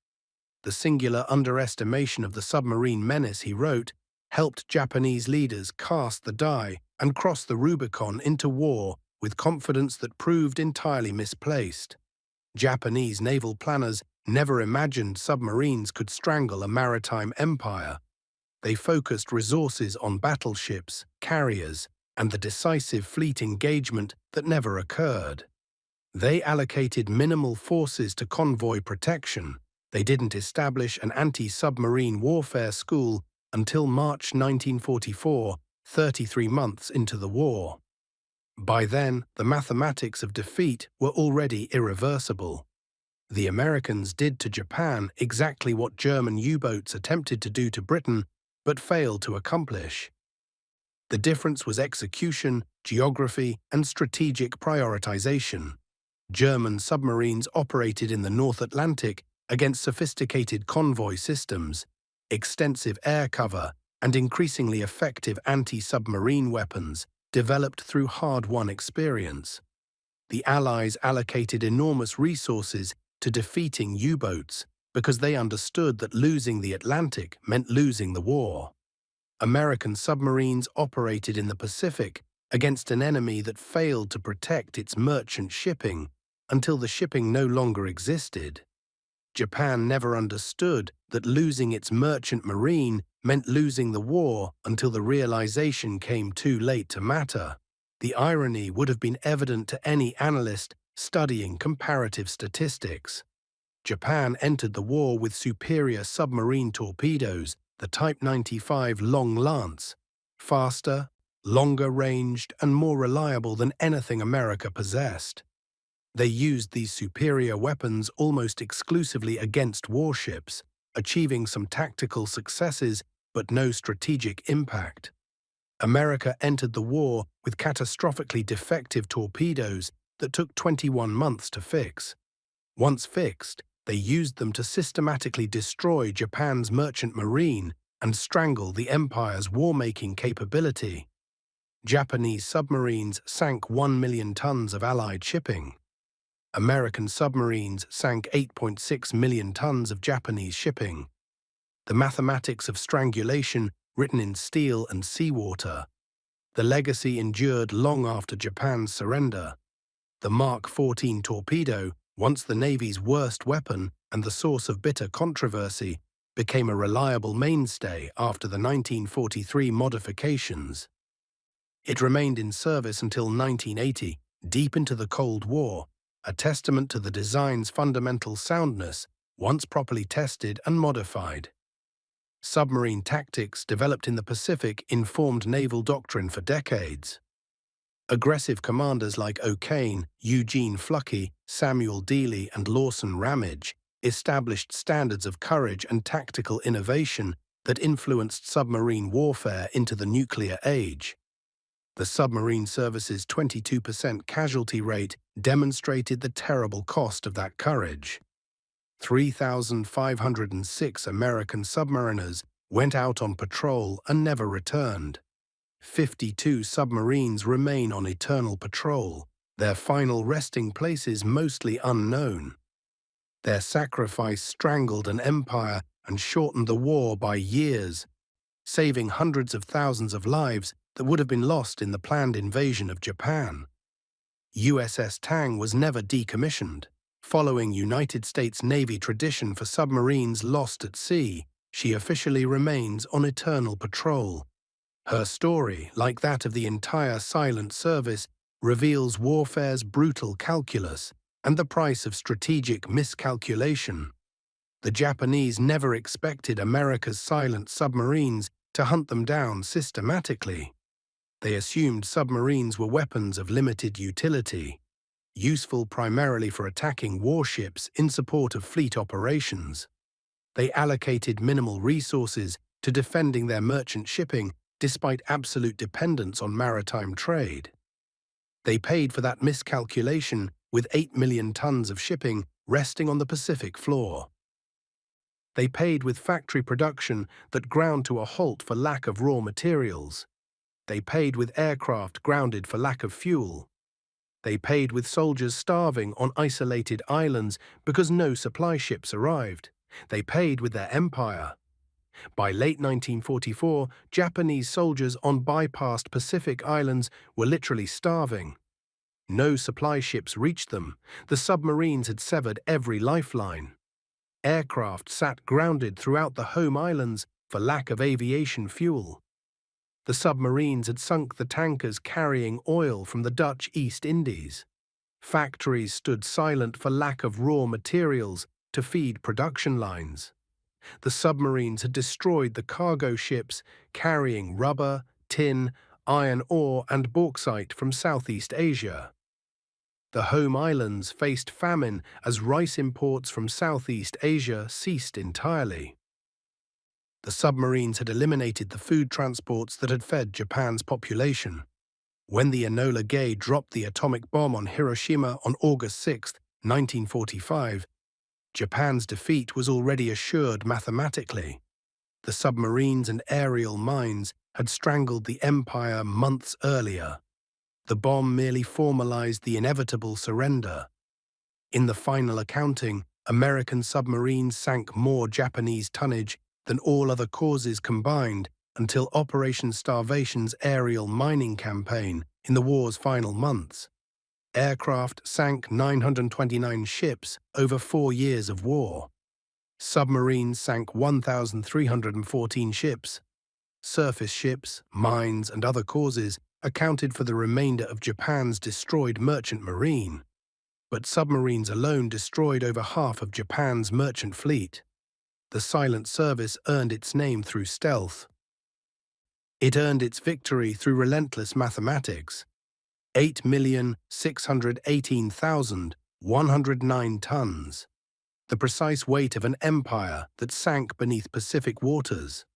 Speaker 1: The singular underestimation of the submarine menace, he wrote, helped Japanese leaders cast the die and cross the Rubicon into war with confidence that proved entirely misplaced. Japanese naval planners never imagined submarines could strangle a maritime empire. They focused resources on battleships, carriers, and the decisive fleet engagement that never occurred. They allocated minimal forces to convoy protection. They didn't establish an anti-submarine warfare school until March 1944, 33 months into the war. By then, the mathematics of defeat were already irreversible. The Americans did to Japan exactly what German U-boats attempted to do to Britain, but failed to accomplish. The difference was execution, geography, and strategic prioritization. German submarines operated in the North Atlantic against sophisticated convoy systems, extensive air cover, and increasingly effective anti-submarine weapons developed through hard-won experience. The Allies allocated enormous resources to defeating U-boats because they understood that losing the Atlantic meant losing the war. American submarines operated in the Pacific against an enemy that failed to protect its merchant shipping until the shipping no longer existed. Japan never understood that losing its merchant marine meant losing the war until the realization came too late to matter. The irony would have been evident to any analyst studying comparative statistics. Japan entered the war with superior submarine torpedoes, the Type 95 Long Lance, faster, longer-ranged, and more reliable than anything America possessed. They used these superior weapons almost exclusively against warships, achieving some tactical successes but no strategic impact. America entered the war with catastrophically defective torpedoes that took 21 months to fix. Once fixed, they used them to systematically destroy Japan's merchant marine and strangle the empire's war-making capability. Japanese submarines sank 1 million tons of Allied shipping. American submarines sank 8.6 million tons of Japanese shipping. The mathematics of strangulation written in steel and seawater. The legacy endured long after Japan's surrender. The Mark 14 torpedo, once the Navy's worst weapon and the source of bitter controversy, became a reliable mainstay after the 1943 modifications. It remained in service until 1980, deep into the Cold War, a testament to the design's fundamental soundness once properly tested and modified. Submarine tactics developed in the Pacific informed naval doctrine for decades. Aggressive commanders like O'Kane, Eugene Fluckey, Samuel Dealey, and Lawson Ramage established standards of courage and tactical innovation that influenced submarine warfare into the nuclear age. The submarine service's 22% casualty rate demonstrated the terrible cost of that courage. 3,506 American submariners went out on patrol and never returned. 52 submarines remain on eternal patrol, their final resting places mostly unknown. Their sacrifice strangled an empire and shortened the war by years, saving hundreds of thousands of lives that would have been lost in the planned invasion of Japan. USS Tang was never decommissioned. Following United States Navy tradition for submarines lost at sea, she officially remains on eternal patrol. Her story, like that of the entire silent service, reveals warfare's brutal calculus and the price of strategic miscalculation. The Japanese never expected America's silent submarines to hunt them down systematically. They assumed submarines were weapons of limited utility, useful primarily for attacking warships in support of fleet operations. They allocated minimal resources to defending their merchant shipping despite absolute dependence on maritime trade. They paid for that miscalculation with 8 million tons of shipping resting on the Pacific floor. They paid with factory production that ground to a halt for lack of raw materials. They paid with aircraft grounded for lack of fuel. They paid with soldiers starving on isolated islands because no supply ships arrived. They paid with their empire. By late 1944, Japanese soldiers on bypassed Pacific islands were literally starving. No supply ships reached them. The submarines had severed every lifeline. Aircraft sat grounded throughout the home islands for lack of aviation fuel. The submarines had sunk the tankers carrying oil from the Dutch East Indies. Factories stood silent for lack of raw materials to feed production lines. The submarines had destroyed the cargo ships carrying rubber, tin, iron ore, and bauxite from Southeast Asia. The home islands faced famine as rice imports from Southeast Asia ceased entirely. The submarines had eliminated the food transports that had fed Japan's population. When the Enola Gay dropped the atomic bomb on Hiroshima on August 6, 1945, Japan's defeat was already assured mathematically. The submarines and aerial mines had strangled the empire months earlier. The bomb merely formalized the inevitable surrender. In the final accounting, American submarines sank more Japanese tonnage than all other causes combined until Operation Starvation's aerial mining campaign in the war's final months. Aircraft sank 929 ships over 4 years of war. Submarines sank 1,314 ships. Surface ships, mines, and other causes accounted for the remainder of Japan's destroyed merchant marine. but submarines alone destroyed over half of Japan's merchant fleet. The silent service earned its name through stealth. It earned its victory through relentless mathematics. 8,618,109 tons. The precise weight of an empire that sank beneath Pacific waters.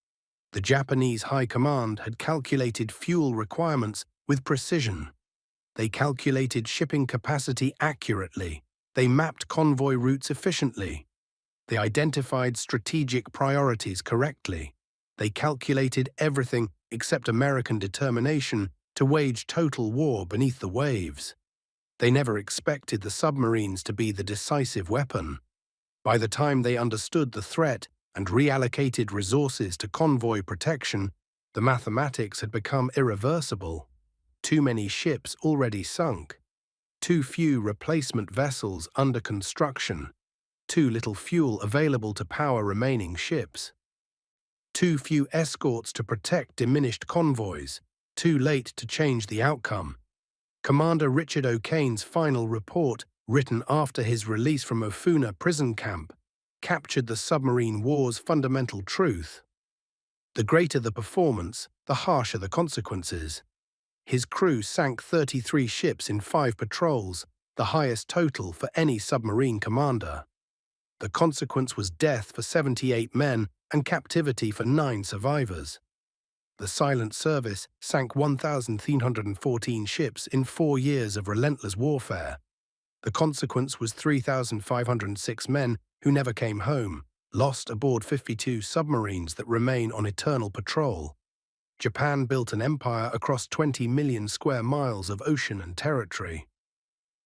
Speaker 1: The Japanese High Command had calculated fuel requirements with precision. They calculated shipping capacity accurately. They mapped convoy routes efficiently. They identified strategic priorities correctly. They calculated everything except American determination to wage total war beneath the waves. They never expected the submarines to be the decisive weapon. By the time they understood the threat and reallocated resources to convoy protection, the mathematics had become irreversible. Too many ships already sunk. Too few replacement vessels under construction. Too little fuel available to power remaining ships. Too few escorts to protect diminished convoys. Too late to change the outcome. Commander Richard O'Kane's final report, written after his release from Ofuna prison camp, captured the submarine war's fundamental truth. The greater the performance, the harsher the consequences. His crew sank 33 ships in 5 patrols, the highest total for any submarine commander. The consequence was death for 78 men and captivity for 9 survivors. The silent service sank 1,314 ships in 4 years of relentless warfare. The consequence was 3,506 men who never came home, lost aboard 52 submarines that remain on eternal patrol. Japan built an empire across 20 million square miles of ocean and territory.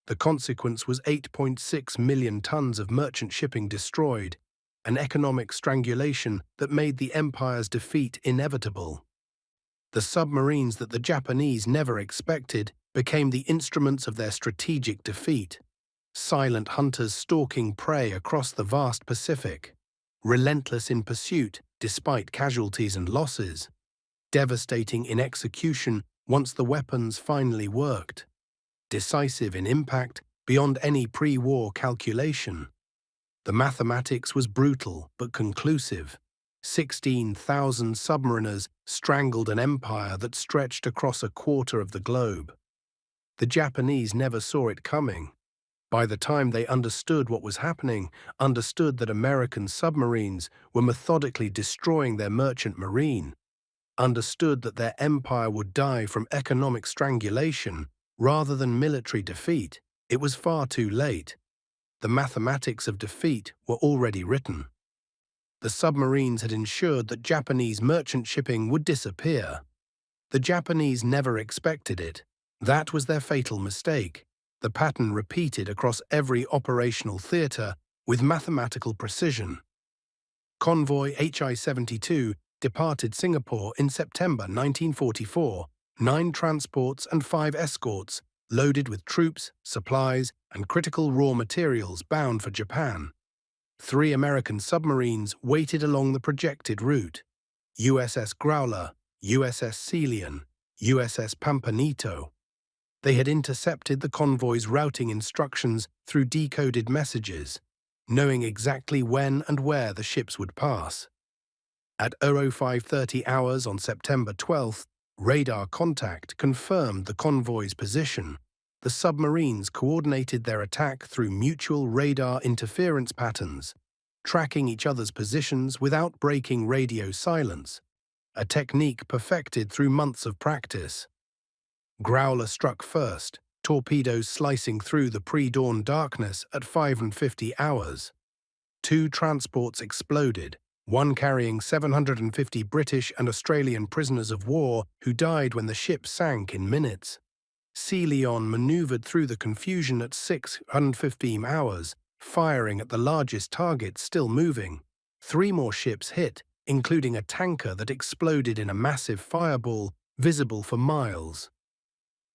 Speaker 1: The consequence was 8.6 million tons of merchant shipping destroyed, an economic strangulation that made the empire's defeat inevitable. The submarines that the Japanese never expected became the instruments of their strategic defeat. Silent hunters stalking prey across the vast Pacific, relentless in pursuit despite casualties and losses, devastating in execution once the weapons finally worked, decisive in impact beyond any pre-war calculation. The mathematics was brutal but conclusive. 16,000 submariners strangled an empire that stretched across a quarter of the globe. The Japanese never saw it coming. By the time they understood what was happening, understood that American submarines were methodically destroying their merchant marine, understood that their empire would die from economic strangulation rather than military defeat, it was far too late. The mathematics of defeat were already written. The submarines had ensured that Japanese merchant shipping would disappear. The Japanese never expected it. That was their fatal mistake. The pattern repeated across every operational theater with mathematical precision. Convoy HI-72 departed Singapore in September 1944, 9 transports and 5 escorts, loaded with troops, supplies, and critical raw materials bound for Japan. 3 American submarines waited along the projected route: USS Growler, USS Celian, USS Pampanito. They had intercepted the convoy's routing instructions through decoded messages, knowing exactly when and where the ships would pass. At 05:30 hours on September 12th, radar contact confirmed the convoy's position. The submarines coordinated their attack through mutual radar interference patterns, tracking each other's positions without breaking radio silence, a technique perfected through months of practice. Growler struck first, torpedoes slicing through the pre-dawn darkness at 5:50 hours. 2 transports exploded, one carrying 750 British and Australian prisoners of war who died when the ship sank in minutes. Celian maneuvered through the confusion at 6:15 hours, firing at the largest target still moving. 3 more ships hit, including a tanker that exploded in a massive fireball visible for miles.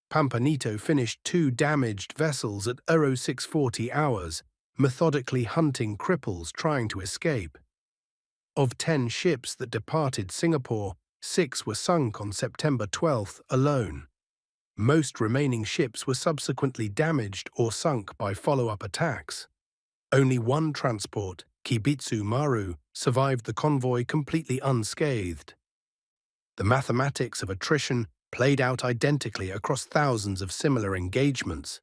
Speaker 1: Pampanito finished 2 damaged vessels at 06:40 hours, methodically hunting cripples trying to escape. Of 10 ships that departed Singapore, 6 were sunk on September 12th alone. Most remaining ships were subsequently damaged or sunk by follow-up attacks. Only one transport, Kibitsu Maru, survived the convoy completely unscathed. The mathematics of attrition played out identically across thousands of similar engagements.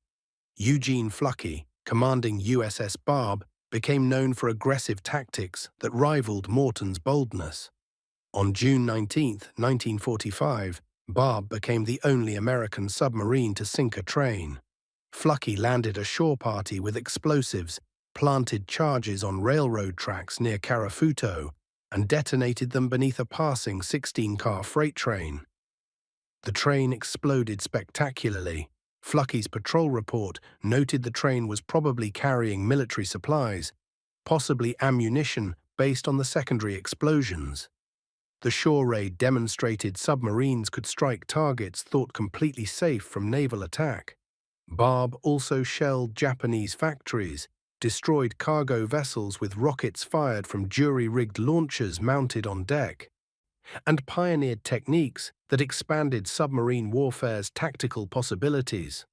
Speaker 1: Eugene Fluckey, commanding USS Barb, became known for aggressive tactics that rivaled Morton's boldness. On June 19, 1945, Barb became the only American submarine to sink a train. Fluckey landed a shore party with explosives, planted charges on railroad tracks near Karafuto, and detonated them beneath a passing 16-car freight train. The train exploded spectacularly. Fluckey's patrol report noted the train was probably carrying military supplies, possibly ammunition based on the secondary explosions. The shore raid demonstrated submarines could strike targets thought completely safe from naval attack. Barb also shelled Japanese factories, destroyed cargo vessels with rockets fired from jury-rigged launchers mounted on deck, and pioneered techniques that expanded submarine warfare's tactical possibilities.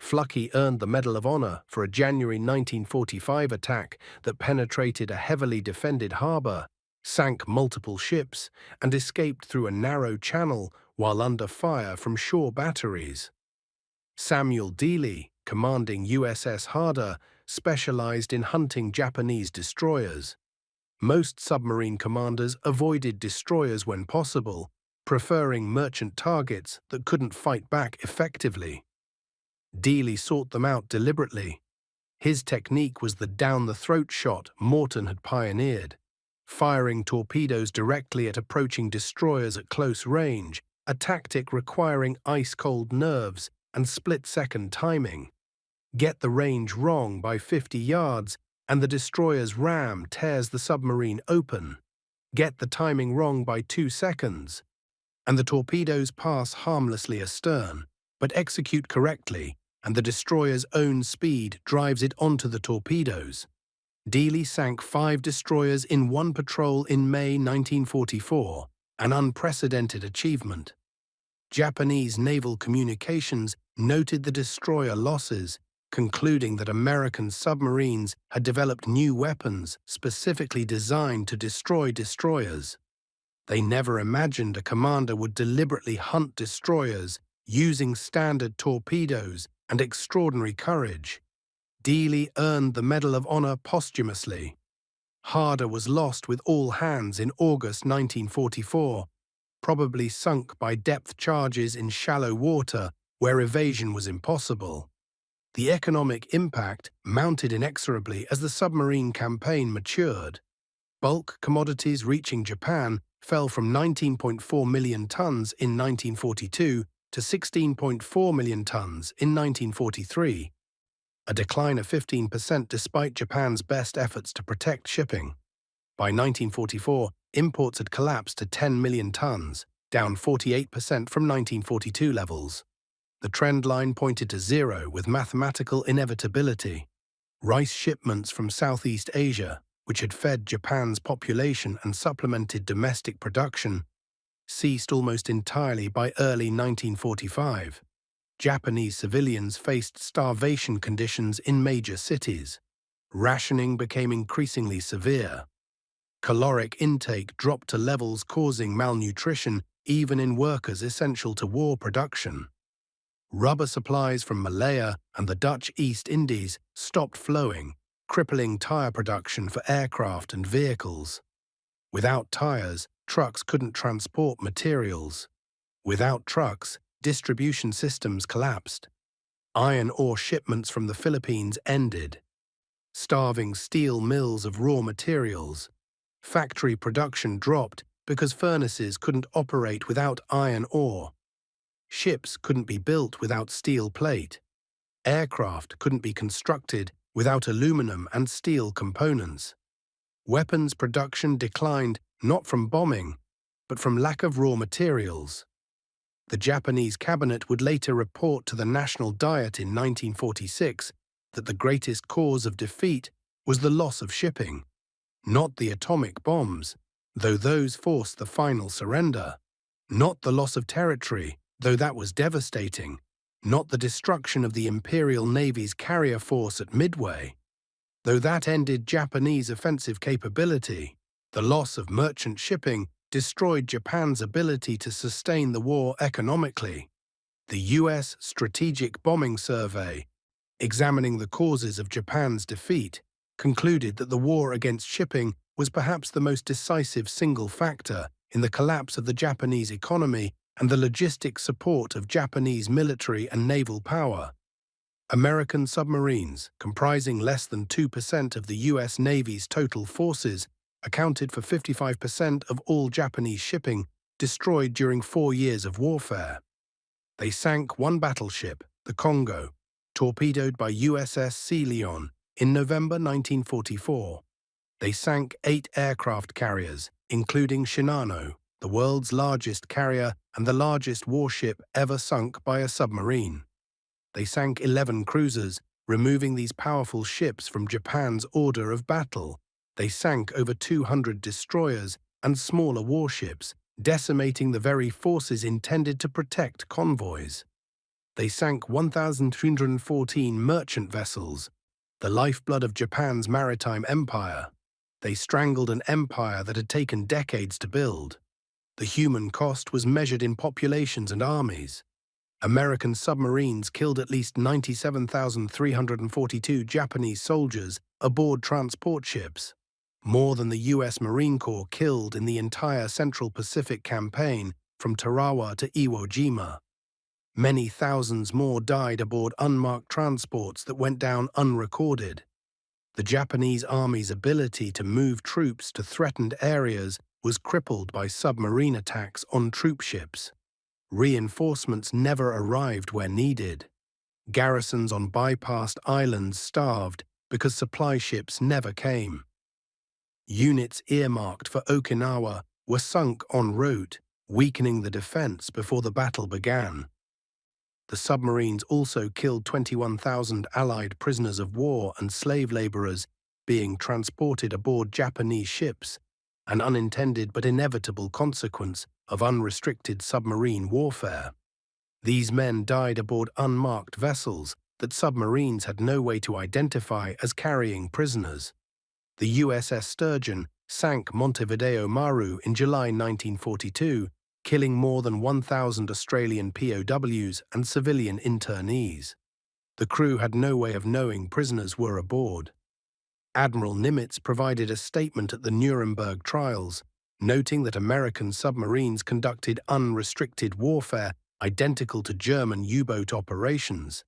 Speaker 1: Fluckey earned the Medal of Honor for a January 1945 attack that penetrated a heavily defended harbor, sank multiple ships, and escaped through a narrow channel while under fire from shore batteries. Samuel Dealey, commanding USS Harder, specialized in hunting Japanese destroyers. Most submarine commanders avoided destroyers when possible, preferring merchant targets that couldn't fight back effectively. Dealey sought them out deliberately. His technique was the down-the-throat shot Morton had pioneered, firing torpedoes directly at approaching destroyers at close range, a tactic requiring ice-cold nerves and split-second timing. Get the range wrong by 50 yards, and the destroyer's ram tears the submarine open. Get the timing wrong by 2 seconds, and the torpedoes pass harmlessly astern, but execute correctly, and the destroyer's own speed drives it onto the torpedoes. Dealey sank 5 destroyers in one patrol in May 1944, an unprecedented achievement. Japanese naval communications noted the destroyer losses, concluding that American submarines had developed new weapons specifically designed to destroy destroyers. They never imagined a commander would deliberately hunt destroyers using standard torpedoes and extraordinary courage. Dealey earned the Medal of Honor posthumously. Harder was lost with all hands in August 1944, probably sunk by depth charges in shallow water where evasion was impossible. The economic impact mounted inexorably as the submarine campaign matured. Bulk commodities reaching Japan fell from 19.4 million tons in 1942 to 16.4 million tons in 1943, a decline of 15% despite Japan's best efforts to protect shipping. By 1944, imports had collapsed to 10 million tons, down 48% from 1942 levels. The trend line pointed to zero with mathematical inevitability. Rice shipments from Southeast Asia, which had fed Japan's population and supplemented domestic production, ceased almost entirely by early 1945. Japanese civilians faced starvation conditions in major cities. Rationing became increasingly severe. Caloric intake dropped to levels causing malnutrition even in workers essential to war production. Rubber supplies from Malaya and the Dutch East Indies stopped flowing, crippling tire production for aircraft and vehicles. Without tires, trucks couldn't transport materials. Without trucks, distribution systems collapsed. Iron ore shipments from the Philippines ended, starving steel mills of raw materials. Factory production dropped because furnaces couldn't operate without iron ore. Ships couldn't be built without steel plate. Aircraft couldn't be constructed without aluminum and steel components. Weapons production declined not from bombing, but from lack of raw materials. The Japanese cabinet would later report to the National Diet in 1946 that the greatest cause of defeat was the loss of shipping, not the atomic bombs, though those forced the final surrender, not the loss of territory, Though that was devastating, not the destruction of the Imperial Navy's carrier force at Midway. Though that ended Japanese offensive capability, the loss of merchant shipping destroyed Japan's ability to sustain the war economically. The U.S. Strategic Bombing Survey, examining the causes of Japan's defeat, concluded that the war against shipping was perhaps the most decisive single factor in the collapse of the Japanese economy and the logistic support of Japanese military and naval power. American submarines, comprising less than 2% of the U.S. Navy's total forces, accounted for 55% of all Japanese shipping destroyed during 4 years of warfare. They sank one battleship, the Congo, torpedoed by USS Sea Leon, in November 1944. They sank 8 aircraft carriers, including Shinano, the world's largest carrier and the largest warship ever sunk by a submarine. They sank 11 cruisers, removing these powerful ships from Japan's order of battle. They sank over 200 destroyers and smaller warships, decimating the very forces intended to protect convoys. They sank 1,314 merchant vessels, the lifeblood of Japan's maritime empire. They strangled an empire that had taken decades to build. The human cost was measured in populations and armies. American submarines killed at least 97,342 Japanese soldiers aboard transport ships, more than the U.S. Marine Corps killed in the entire Central Pacific campaign from Tarawa to Iwo Jima. Many thousands more died aboard unmarked transports that went down unrecorded. The Japanese Army's ability to move troops to threatened areas was crippled by submarine attacks on troop ships. Reinforcements never arrived where needed. Garrisons on bypassed islands starved because supply ships never came. Units earmarked for Okinawa were sunk en route, weakening the defense before the battle began. The submarines also killed 21,000 Allied prisoners of war and slave laborers being transported aboard Japanese ships, an unintended but inevitable consequence of unrestricted submarine warfare. These men died aboard unmarked vessels that submarines had no way to identify as carrying prisoners. The USS Sturgeon sank Montevideo Maru in July 1942, killing more than 1,000 Australian POWs and civilian internees. The crew had no way of knowing prisoners were aboard. Admiral Nimitz provided a statement at the Nuremberg trials, noting that American submarines conducted unrestricted warfare identical to German U-boat operations,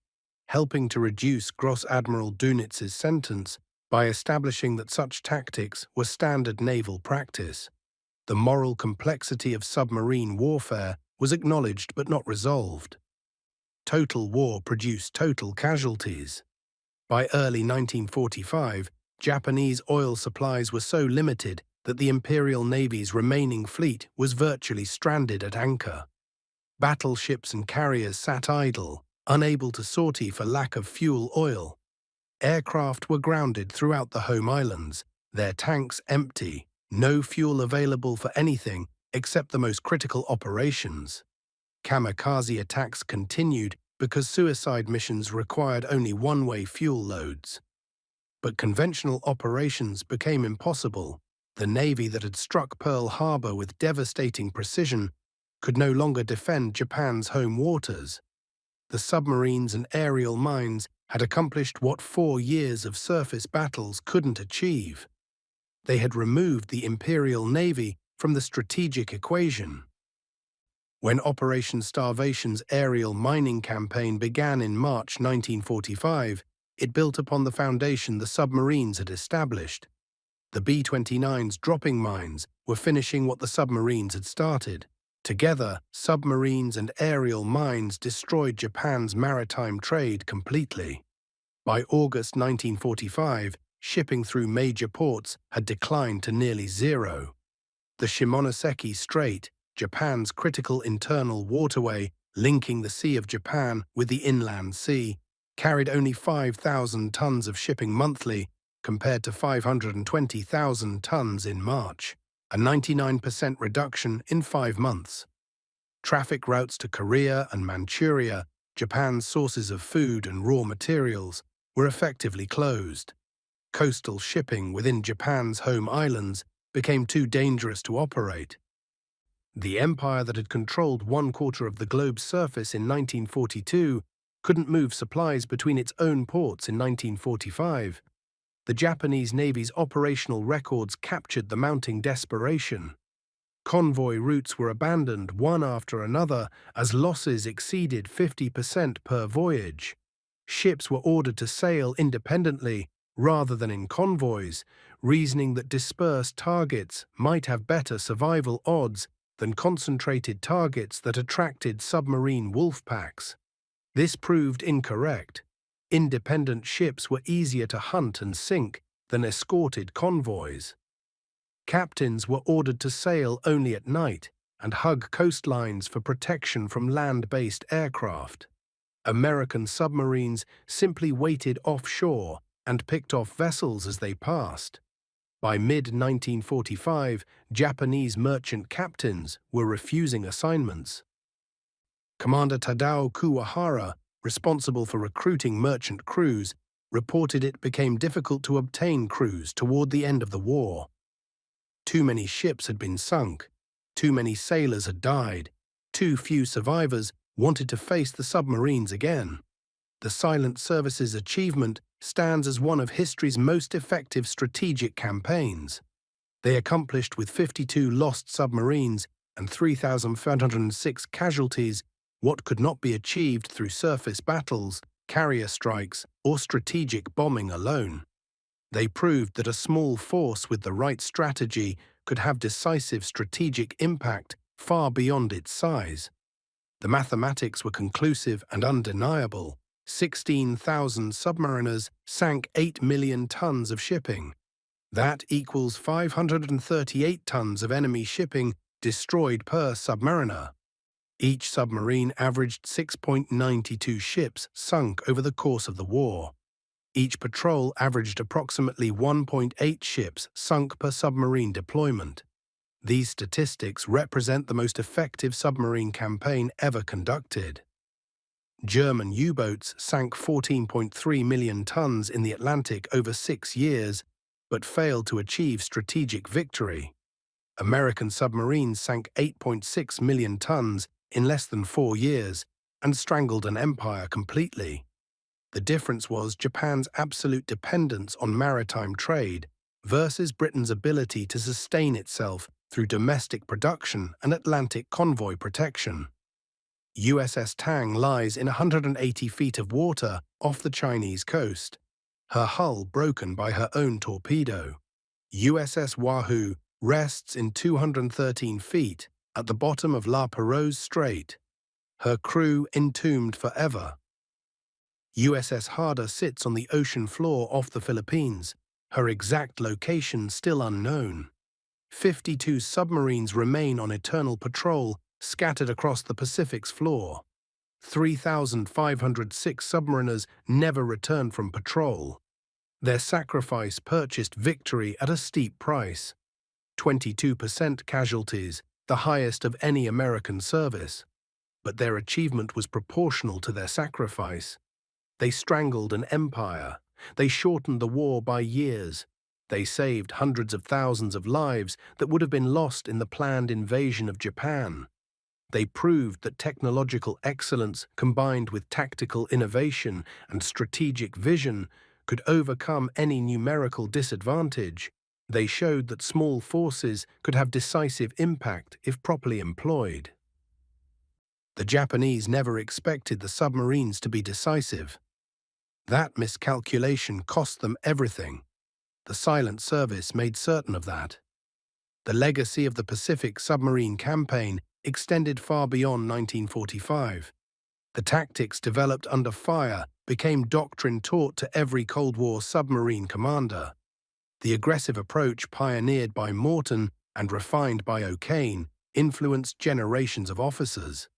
Speaker 1: helping to reduce Gross Admiral Dunitz's sentence by establishing that such tactics were standard naval practice. The moral complexity of submarine warfare was acknowledged but not resolved. Total war produced total casualties. By early 1945, Japanese oil supplies were so limited that the Imperial Navy's remaining fleet was virtually stranded at anchor. Battleships and carriers sat idle, unable to sortie for lack of fuel oil. Aircraft were grounded throughout the home islands, their tanks empty, no fuel available for anything except the most critical operations. Kamikaze attacks continued because suicide missions required only one-way fuel loads. But conventional operations became impossible. The Navy that had struck Pearl Harbor with devastating precision could no longer defend Japan's home waters. The submarines and aerial mines had accomplished what 4 years of surface battles couldn't achieve. They had removed the Imperial Navy from the strategic equation. When Operation Starvation's aerial mining campaign began in March 1945, it built upon the foundation the submarines had established. The B-29's dropping mines were finishing what the submarines had started. Together, submarines and aerial mines destroyed Japan's maritime trade completely. By August 1945, shipping through major ports had declined to nearly zero. The Shimonoseki Strait, Japan's critical internal waterway linking the Sea of Japan with the inland sea, carried only 5,000 tons of shipping monthly compared to 520,000 tons in March, a 99% reduction in 5 months. Traffic routes to Korea and Manchuria, Japan's sources of food and raw materials, were effectively closed. Coastal shipping within Japan's home islands became too dangerous to operate. The empire that had controlled 1/4 of the globe's surface in 1942 couldn't move supplies between its own ports in 1945. The Japanese Navy's operational records captured the mounting desperation. Convoy routes were abandoned one after another as losses exceeded 50% per voyage. Ships were ordered to sail independently rather than in convoys, reasoning that dispersed targets might have better survival odds than concentrated targets that attracted submarine wolf packs. This proved incorrect. Independent ships were easier to hunt and sink than escorted convoys. Captains were ordered to sail only at night and hug coastlines for protection from land-based aircraft. American submarines simply waited offshore and picked off vessels as they passed. By mid-1945, Japanese merchant captains were refusing assignments. Commander Tadao Kuwahara, responsible for recruiting merchant crews, reported it became difficult to obtain crews toward the end of the war. Too many ships had been sunk, too many sailors had died, too few survivors wanted to face the submarines again. The Silent Service's achievement stands as one of history's most effective strategic campaigns. They accomplished with 52 lost submarines and 3,506 casualties what could not be achieved through surface battles, carrier strikes, or strategic bombing alone. They proved that a small force with the right strategy could have decisive strategic impact far beyond its size. The mathematics were conclusive and undeniable. 16,000 submariners sank 8 million tons of shipping. That equals 538 tons of enemy shipping destroyed per submariner. Each submarine averaged 6.92 ships sunk over the course of the war. Each patrol averaged approximately 1.8 ships sunk per submarine deployment. These statistics represent the most effective submarine campaign ever conducted. German U-boats sank 14.3 million tons in the Atlantic over 6 years, but failed to achieve strategic victory. American submarines sank 8.6 million tons in less than 4 years and strangled an empire completely. The difference was Japan's absolute dependence on maritime trade versus Britain's ability to sustain itself through domestic production and Atlantic convoy protection. USS Tang lies in 180 feet of water off the Chinese coast, her hull broken by her own torpedo. USS Wahoo rests in 213 feet at the bottom of La Perouse Strait, her crew entombed forever. USS Harder sits on the ocean floor off the Philippines, her exact location still unknown. 52 submarines remain on eternal patrol scattered across the Pacific's floor. 3,506 submariners never returned from patrol. Their sacrifice purchased victory at a steep price. 22% casualties, the highest of any American service. But their achievement was proportional to their sacrifice. They strangled an empire. They shortened the war by years. They saved hundreds of thousands of lives that would have been lost in the planned invasion of Japan. They proved that technological excellence combined with tactical innovation and strategic vision could overcome any numerical disadvantage. They showed that small forces could have decisive impact if properly employed. The Japanese never expected the submarines to be decisive. That miscalculation cost them everything. The Silent Service made certain of that. The legacy of the Pacific submarine campaign extended far beyond 1945. The tactics developed under fire became doctrine taught to every Cold War submarine commander. The aggressive approach pioneered by Morton and refined by O'Kane influenced generations of officers.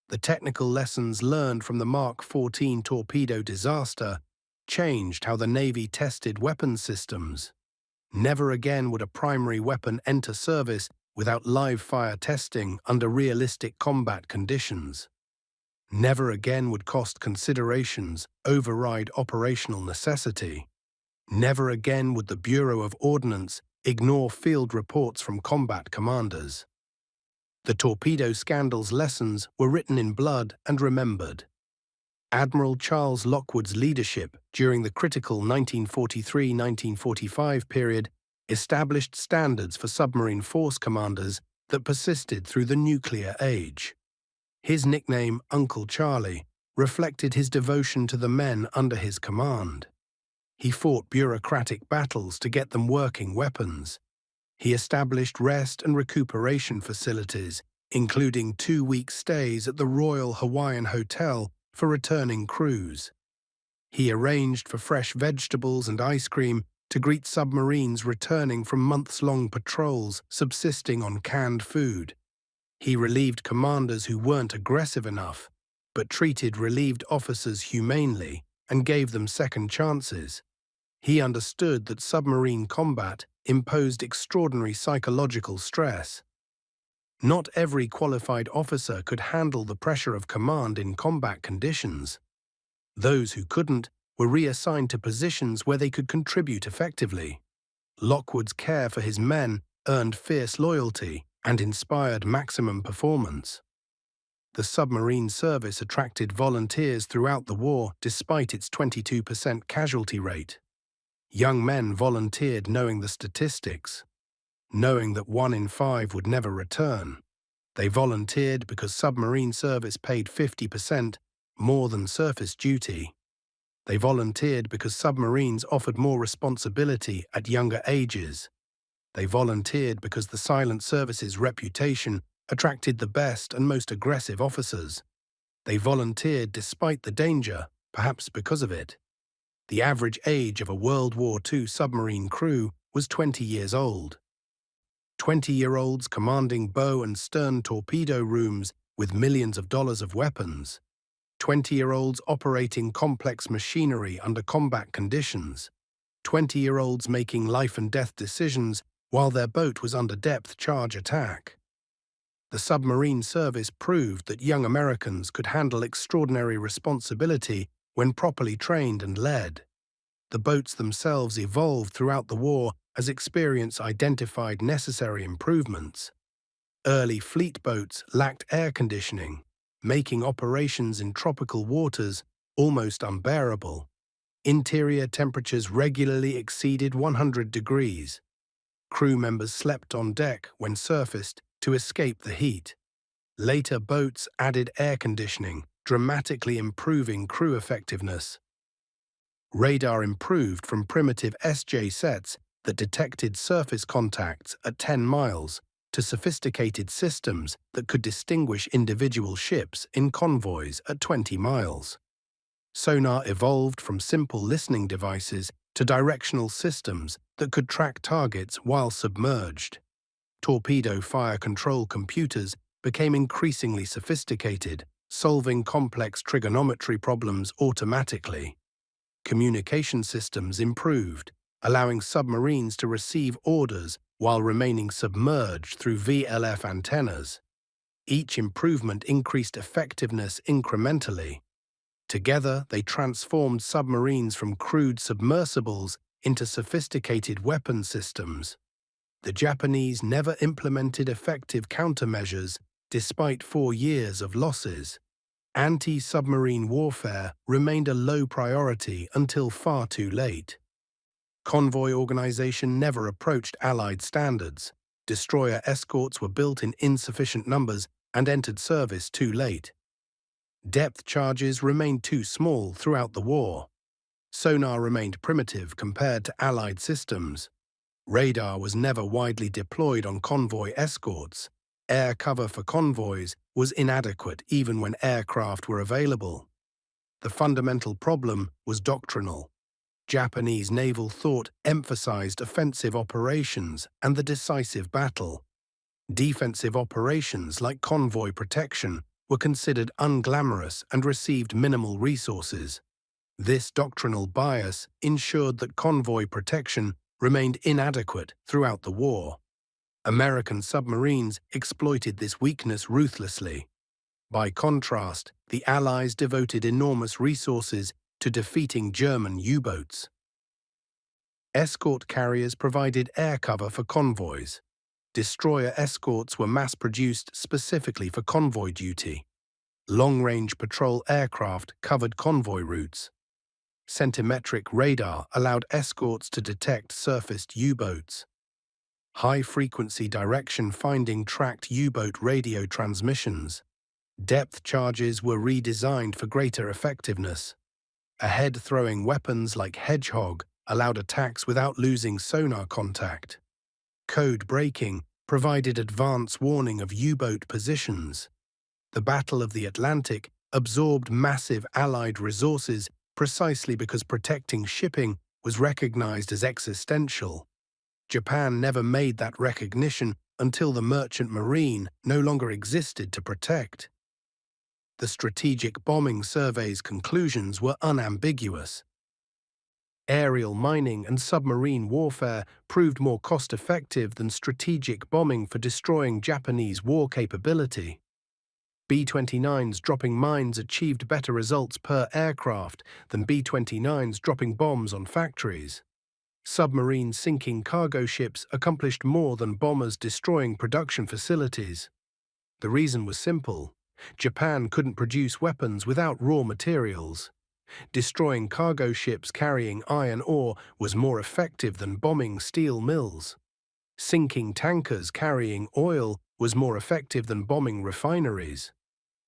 Speaker 1: The technical lessons learned from the Mark 14 torpedo disaster changed how the Navy tested weapons systems. Never again would a primary weapon enter service without live fire testing under realistic combat conditions. Never again would cost considerations override operational necessity. Never again would the Bureau of Ordnance ignore field reports from combat commanders. The torpedo scandal's lessons were written in blood and remembered. Admiral Charles Lockwood's leadership during the critical 1943–1945 period established standards for submarine force commanders that persisted through the nuclear age. His nickname, Uncle Charlie, reflected his devotion to the men under his command. He fought bureaucratic battles to get them working weapons. He established rest and recuperation facilities, including 2-week stays at the Royal Hawaiian Hotel for returning crews. He arranged for fresh vegetables and ice cream to greet submarines returning from months-long patrols subsisting on canned food. He relieved commanders who weren't aggressive enough, but treated relieved officers humanely and gave them second chances. He understood that submarine combat imposed extraordinary psychological stress. Not every qualified officer could handle the pressure of command in combat conditions. Those who couldn't were reassigned to positions where they could contribute effectively. Lockwood's care for his men earned fierce loyalty and inspired maximum performance. The submarine service attracted volunteers throughout the war despite its 22% casualty rate. Young men volunteered knowing the statistics, knowing that 1 in 5 would never return. They volunteered because submarine service paid 50% more than surface duty. They volunteered because submarines offered more responsibility at younger ages. They volunteered because the silent service's reputation attracted the best and most aggressive officers. They volunteered despite the danger, perhaps because of it. The average age of a World War II submarine crew was 20 years old. 20-year-olds commanding bow and stern torpedo rooms with millions of dollars of weapons. 20-year-olds operating complex machinery under combat conditions. 20-year-olds making life-and-death decisions while their boat was under depth charge attack. The submarine service proved that young Americans could handle extraordinary responsibility when properly trained and led. The boats themselves evolved throughout the war as experience identified necessary improvements. Early fleet boats lacked air conditioning, making operations in tropical waters almost unbearable. Interior temperatures regularly exceeded 100 degrees. Crew members slept on deck when surfaced to escape the heat. Later boats added air conditioning, dramatically improving crew effectiveness. Radar improved from primitive SJ sets that detected surface contacts at 10 miles to sophisticated systems that could distinguish individual ships in convoys at 20 miles. Sonar evolved from simple listening devices to directional systems that could track targets while submerged. Torpedo fire control computers became increasingly sophisticated, solving complex trigonometry problems automatically. Communication systems improved, allowing submarines to receive orders while remaining submerged through VLF antennas. Each improvement increased effectiveness incrementally. Together, they transformed submarines from crude submersibles into sophisticated weapon systems. The Japanese never implemented effective countermeasures despite 4 years of losses. Anti-submarine warfare remained a low priority until far too late. Convoy organization never approached Allied standards. Destroyer escorts were built in insufficient numbers and entered service too late. Depth charges remained too small throughout the war. Sonar remained primitive compared to Allied systems. Radar was never widely deployed on convoy escorts. Air cover for convoys was inadequate even when aircraft were available. The fundamental problem was doctrinal. Japanese naval thought emphasized offensive operations and the decisive battle. Defensive operations like convoy protection were considered unglamorous and received minimal resources. This doctrinal bias ensured that convoy protection remained inadequate throughout the war. American submarines exploited this weakness ruthlessly. By contrast, the Allies devoted enormous resources to defeating German U-boats. Escort carriers provided air cover for convoys. Destroyer escorts were mass-produced specifically for convoy duty. Long-range patrol aircraft covered convoy routes. Centimetric radar allowed escorts to detect surfaced U-boats. High-frequency direction finding tracked U-boat radio transmissions. Depth charges were redesigned for greater effectiveness. Ahead-throwing weapons like Hedgehog allowed attacks without losing sonar contact. Code breaking provided advance warning of U-boat positions. The Battle of the Atlantic absorbed massive Allied resources precisely because protecting shipping was recognized as existential. Japan never made that recognition until the merchant marine no longer existed to protect. The Strategic Bombing Survey's conclusions were unambiguous. Aerial mining and submarine warfare proved more cost-effective than strategic bombing for destroying Japanese war capability. B-29s dropping mines achieved better results per aircraft than B-29s dropping bombs on factories. Submarines sinking cargo ships accomplished more than bombers destroying production facilities. The reason was simple. Japan couldn't produce weapons without raw materials. Destroying cargo ships carrying iron ore was more effective than bombing steel mills. Sinking tankers carrying oil was more effective than bombing refineries.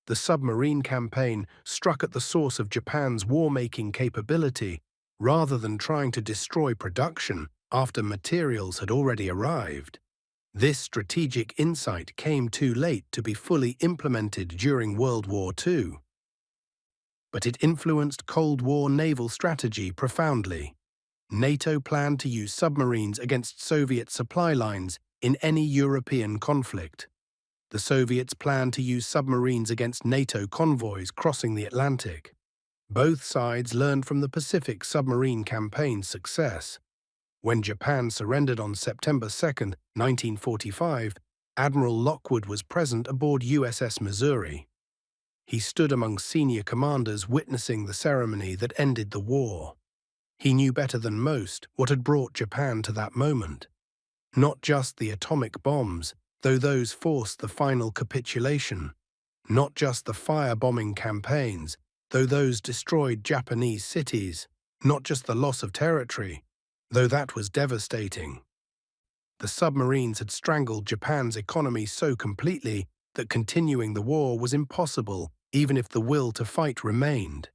Speaker 1: The submarine campaign struck at the source of Japan's war-making capability rather than trying to destroy production after materials had already arrived. This strategic insight came too late to be fully implemented during World War II. But it influenced Cold War naval strategy profoundly. NATO planned to use submarines against Soviet supply lines in any European conflict. The Soviets planned to use submarines against NATO convoys crossing the Atlantic. Both sides learned from the Pacific submarine campaign's success. When Japan surrendered on September 2, 1945, Admiral Lockwood was present aboard USS Missouri. He stood among senior commanders witnessing the ceremony that ended the war. He knew better than most what had brought Japan to that moment. Not just the atomic bombs, though those forced the final capitulation. Not just the firebombing campaigns, though those destroyed Japanese cities. Not just the loss of territory, though that was devastating. The submarines had strangled Japan's economy so completely that continuing the war was impossible even if the will to fight remained.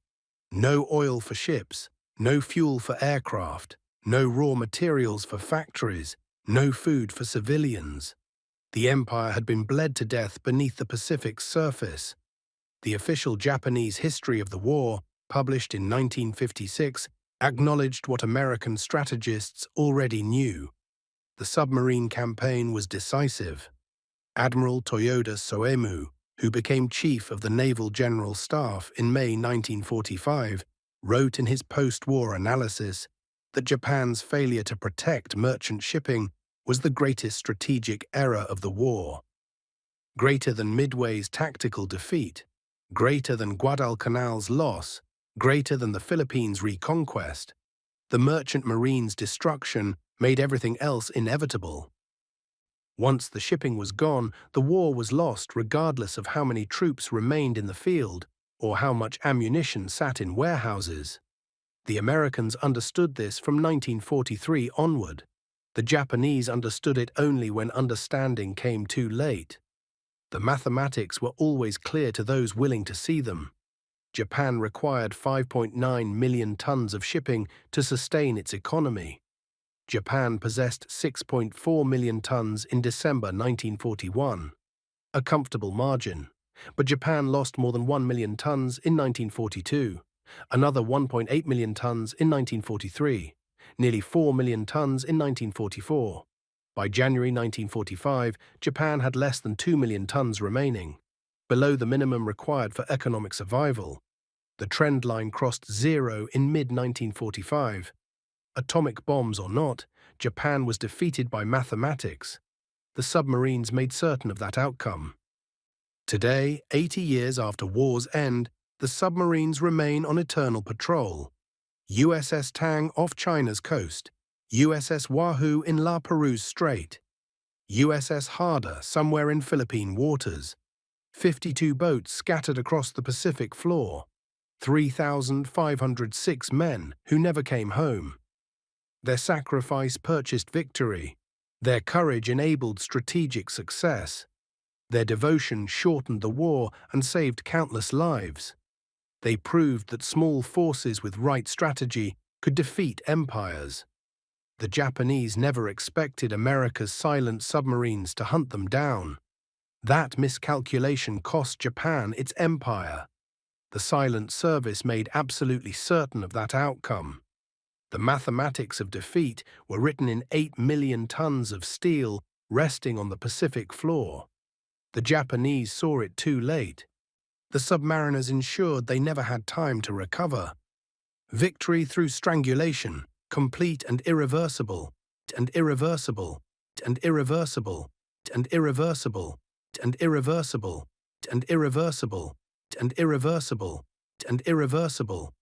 Speaker 1: No oil for ships, no fuel for aircraft, no raw materials for factories, no food for civilians. The empire had been bled to death beneath the Pacific's surface. The official Japanese history of the war, published in 1956, acknowledged what American strategists already knew. The submarine campaign was decisive. Admiral Toyoda Soemu, who became chief of the Naval General Staff in May 1945, wrote in his post-war analysis that Japan's failure to protect merchant shipping was the greatest strategic error of the war. Greater than Midway's tactical defeat, greater than Guadalcanal's loss, greater than the Philippines' reconquest, the merchant marine's destruction made everything else inevitable. Once the shipping was gone, the war was lost regardless of how many troops remained in the field or how much ammunition sat in warehouses. The Americans understood this from 1943 onward. The Japanese understood it only when understanding came too late. The mathematics were always clear to those willing to see them. Japan required 5.9 million tons of shipping to sustain its economy. Japan possessed 6.4 million tons in December 1941. A comfortable margin. But Japan lost more than 1 million tons in 1942, another 1.8 million tons in 1943, nearly 4 million tons in 1944. By January 1945, Japan had less than 2 million tons remaining, below the minimum required for economic survival. The trend line crossed zero in mid-1945. Atomic bombs or not, Japan was defeated by mathematics. the submarines made certain of that outcome. Today, 80 years after war's end, the submarines remain on eternal patrol. USS Tang off China's coast, USS Wahoo in La Perouse Strait, USS Harder somewhere in Philippine waters, 52 boats scattered across the Pacific floor, 3,506 men who never came home. Their sacrifice purchased victory. Their courage enabled strategic success. Their devotion shortened the war and saved countless lives. They proved that small forces with right strategy could defeat empires. The Japanese never expected America's silent submarines to hunt them down. That miscalculation cost Japan its empire. The silent service made absolutely certain of that outcome. The mathematics of defeat were written in 8 million tons of steel resting on the Pacific floor. The Japanese saw it too late. The submariners ensured they never had time to recover. Victory through strangulation, complete and irreversible, and irreversible, and irreversible, and irreversible, and irreversible, and irreversible, and irreversible, and irreversible,